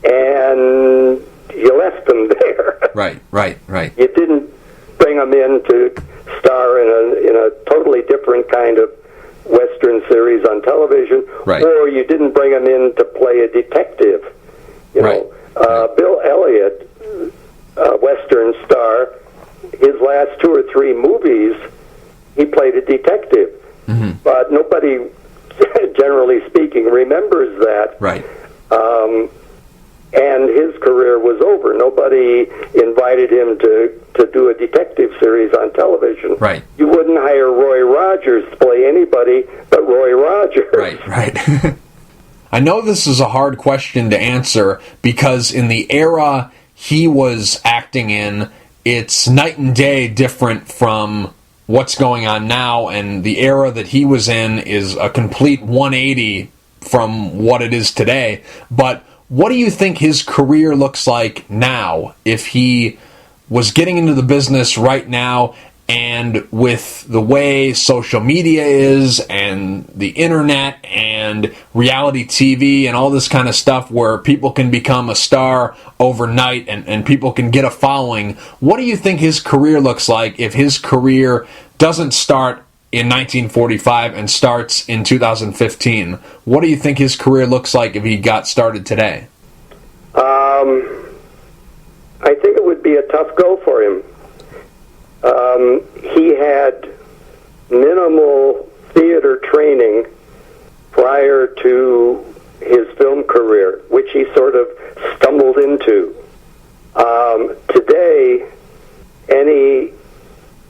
and you left them there. Right. You didn't bring them in to star in a totally different kind of Western series on television, Right. or you didn't bring him in to play a detective. You know, Bill Elliott, Western star, his last 2 or 3 movies, he played a detective. Mm-hmm. But nobody, generally speaking, remembers that. Right. And his career was over. Nobody invited him to do a detective series on television. Right. You wouldn't hire Roy Rogers to play anybody but Roy Rogers. Right. I know this is a hard question to answer because in the era he was acting in, it's night and day different from what's going on now, and the era that he was in is a complete 180 from what it is today. But what do you think his career looks like now if he was getting into the business right now, and with the way social media is and the internet and reality TV and all this kind of stuff where people can become a star overnight and people can get a following, what do you think his career looks like if his career doesn't start in 1945 and starts in 2015? What do you think his career looks like if he got started today? I think it would be a tough go for him. He had minimal theater training prior to his film career, which he sort of stumbled into. Today, any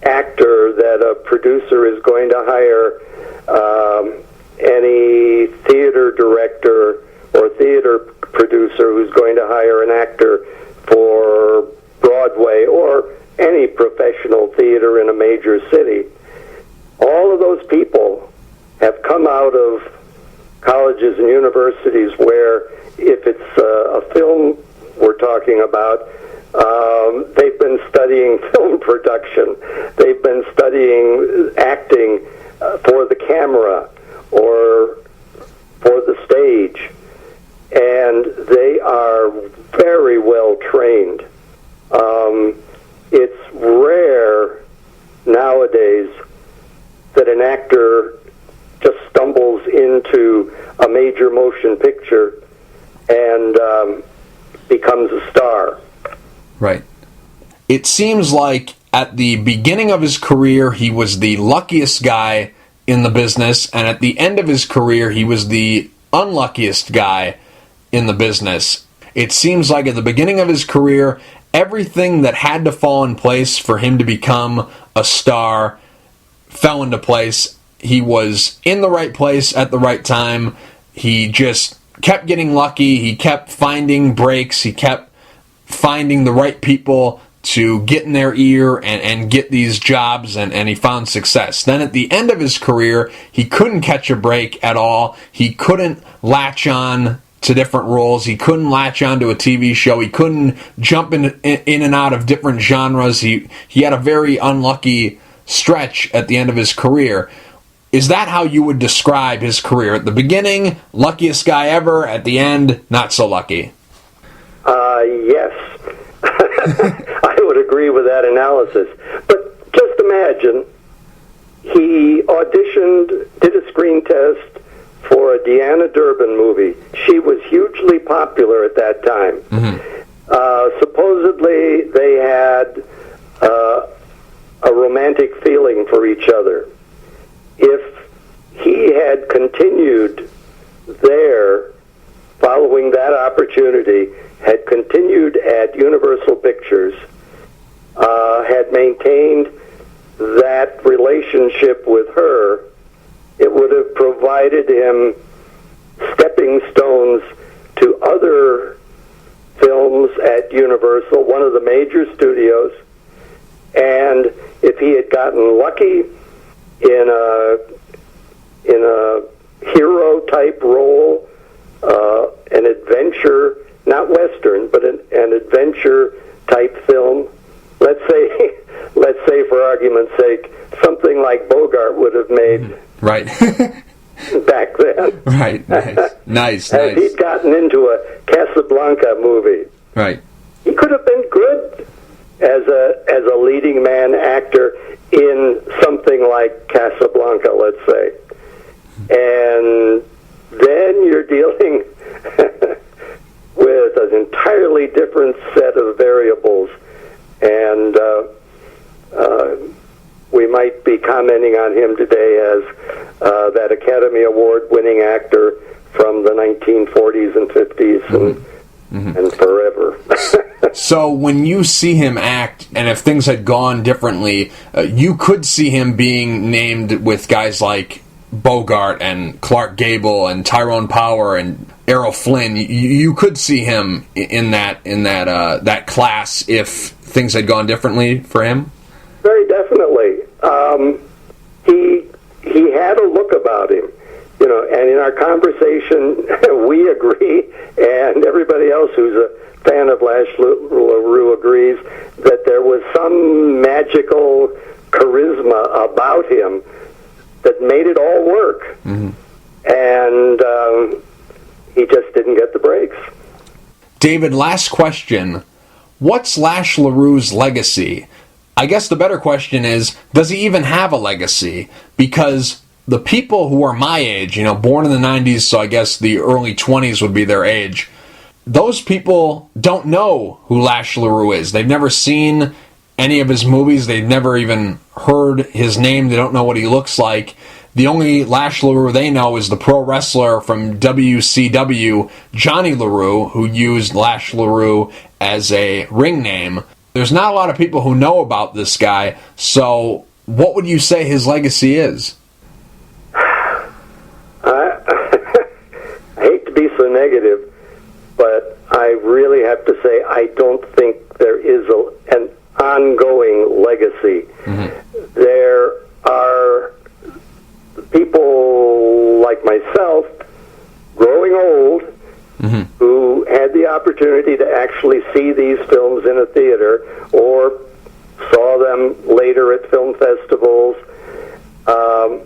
actor that a producer is going to hire, any theater director or theater producer who's going to hire an actor for Broadway or any professional theater in a major city, all of those people have come out of colleges and universities where, if it's a film we're talking about, they've been studying film production. They've been studying acting for the camera or for the stage. And they are very well trained. It's rare nowadays that an actor just stumbles into a major motion picture and becomes a star. Right. It seems like at the beginning of his career, he was the luckiest guy in the business, and at the end of his career, he was the unluckiest guy in the business. It seems like at the beginning of his career, everything that had to fall in place for him to become a star fell into place. He was in the right place at the right time. He just kept getting lucky. He kept finding breaks. He kept finding the right people to get in their ear and get these jobs, and he found success. Then at the end of his career, he couldn't catch a break at all. He couldn't latch on to different roles. He couldn't latch onto a TV show. He couldn't jump in and out of different genres. He had a very unlucky stretch at the end of his career. Is that how you would describe his career? At the beginning, luckiest guy ever. At the end, not so lucky. Yes. I would agree with that analysis. But just imagine, he auditioned, did a screen test for a Deanna Durbin movie. She was hugely popular at that time. Mm-hmm. Supposedly, they had a romantic feeling for each other. If he had continued there, following that opportunity, had continued at Universal Pictures, had maintained that relationship with her, it would have provided him stepping stones to other films at Universal, one of the major studios. And if he had gotten lucky in a hero type role, an adventure, not Western, but an adventure type film, let's say for argument's sake, something like Bogart would have made. Right. Back then. Right. Nice. As he'd gotten into a Casablanca movie. Right. He could have been good as a leading man actor in something like Casablanca, let's say. And then you're dealing with an entirely different set of variables. And we might be commenting on him today as that Academy Award-winning actor from the 1940s and 50s and forever. So when you see him act, and if things had gone differently, you could see him being named with guys like Bogart and Clark Gable and Tyrone Power and Errol Flynn. You could see him in that class if things had gone differently for him. Very definitely. He had a look about him, and in our conversation, we agree, and everybody else who's a fan of Lash LaRue agrees, that there was some magical charisma about him that made it all work. And he just didn't get the breaks. David, last question. What's Lash LaRue's legacy? I guess the better question is, does he even have a legacy? Because the people who are my age, born in the 90s, so I guess the early 20s would be their age, those people don't know who Lash LaRue is. They've never seen any of his movies. They've never even heard his name. They don't know what he looks like. The only Lash LaRue they know is the pro wrestler from WCW, Johnny LaRue, who used Lash LaRue as a ring name. There's not a lot of people who know about this guy, so what would you say his legacy is? I hate to be so negative, but I really have to say I don't think there is an ongoing legacy. There are people like myself, growing old, who had the opportunity to actually see these films in a theater or saw them later at film festivals.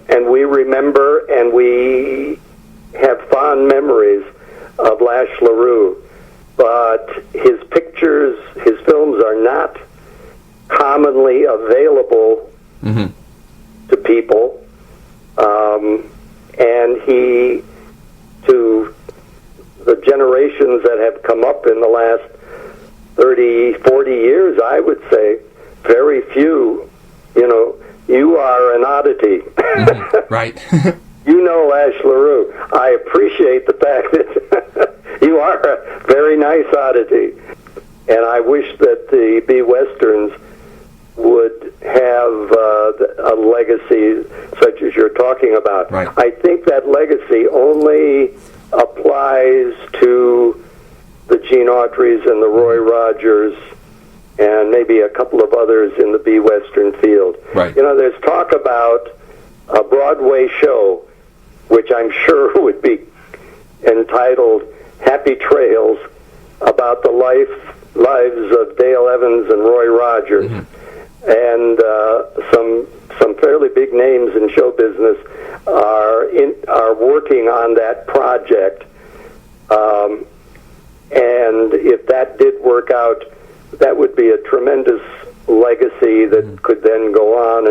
And we remember and we have fond memories of Lash LaRue. But his pictures, his films are not commonly available to people. And he, to the generations that have come up in the last 30, 40 years, I would say, very few, you are an oddity. Right. You know Lash LaRue. I appreciate the fact that you are a very nice oddity. And I wish that the B Westerns would have a legacy such as you're talking about. Right. I think that legacy only applies to the Gene Autrys and the Roy Rogers and maybe a couple of others in the B Western field. Right. There's talk about a Broadway show, which I'm sure would be entitled Happy Trails, about the lives of Dale Evans and Roy Rogers. And some fairly big names in show business are working on that project. And if that did work out, that would be a tremendous legacy that could then go on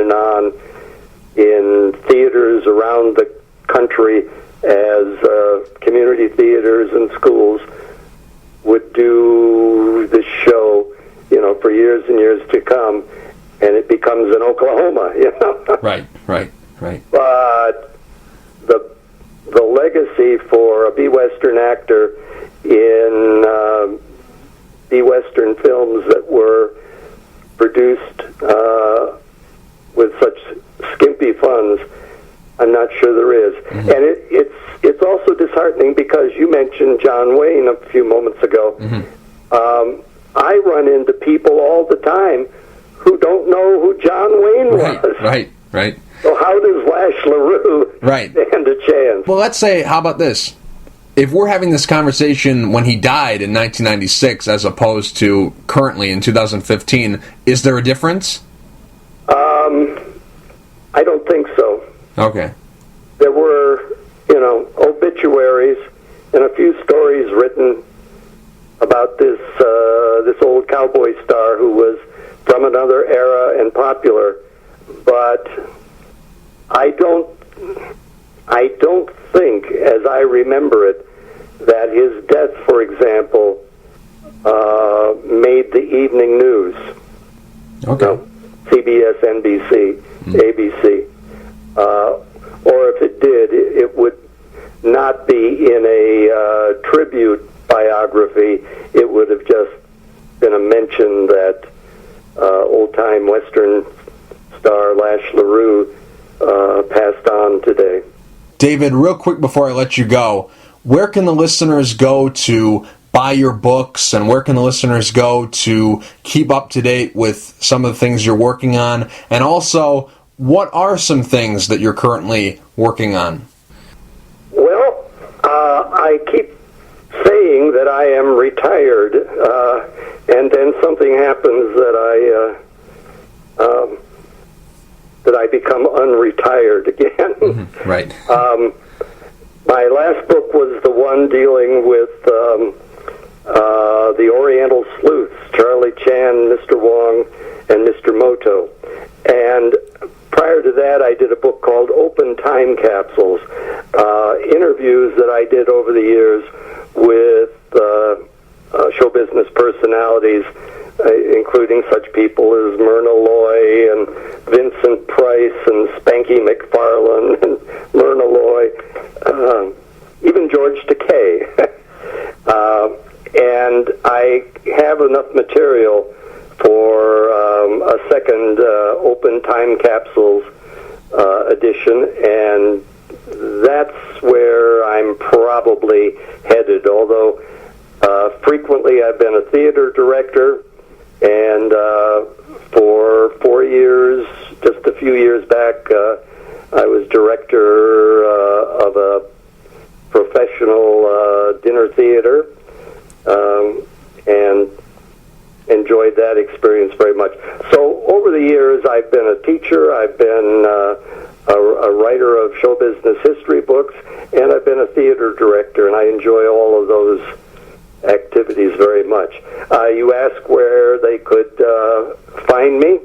in theaters around the country as community theaters and schools would do this show, for years and years to come. And it becomes in Oklahoma, Right. But the legacy for a B Western actor in B Western films that were produced with such skimpy funds, I'm not sure there is. And it's also disheartening because you mentioned John Wayne a few moments ago. I run into people all the time who don't know who John Wayne was. Right. So how does Lash LaRue stand a chance? Well, let's say, how about this? If we're having this conversation when he died in 1996 as opposed to currently in 2015, is there a difference? I don't think so. Okay. There were, obituaries and a few stories written about this old cowboy star who was from another era and popular, but I don't I don't think, as I remember it, that his death, for example, made the evening news. Okay. No, CBS, NBC, ABC. Or if it did, it would not be in a tribute biography. It would have just been a mention that old-time Western star Lash LaRue passed on today. David, real quick before I let you go, where can the listeners go to buy your books, and where can the listeners go to keep up to date with some of the things you're working on? And also, what are some things that you're currently working on? Well, I keep saying that I am retired, and then something happens that I become unretired again. Right. My last book was the one dealing with the Oriental sleuths, Charlie Chan, Mr. Wong, and Mr. Moto. And prior to that, I did a book called Open Time Capsules, interviews that I did over the years with show business personalities, including such people as Myrna Loy and Vincent Price and Spanky McFarlane and Myrna Loy, even George Takei. And I have enough material for a second Open Time Capsules edition, and that's where I'm probably headed, although frequently I've been a theater director, and for 4 years, just a few years back, I was director of a professional dinner theater, and enjoyed that experience very much. So over the years, I've been a teacher, I've been a writer of show business history books, and I've been a theater director, and I enjoy all of those activities very much. You ask where they could find me.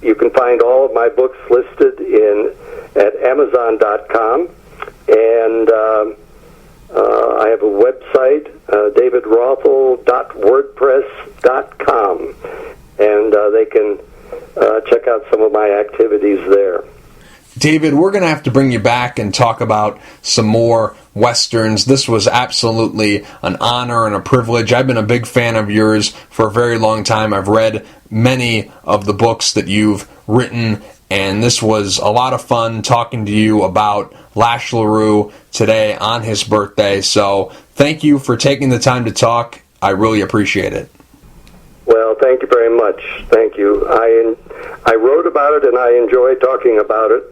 You can find all of my books listed at Amazon.com, and I have a website, davidrothel.wordpress.com, and they can check out some of my activities there. David, we're going to have to bring you back and talk about some more Westerns. This was absolutely an honor and a privilege. I've been a big fan of yours for a very long time. I've read many of the books that you've written, and this was a lot of fun talking to you about Lash LaRue today on his birthday. So thank you for taking the time to talk. I really appreciate it. Well, thank you very much. Thank you. I wrote about it, and I enjoy talking about it.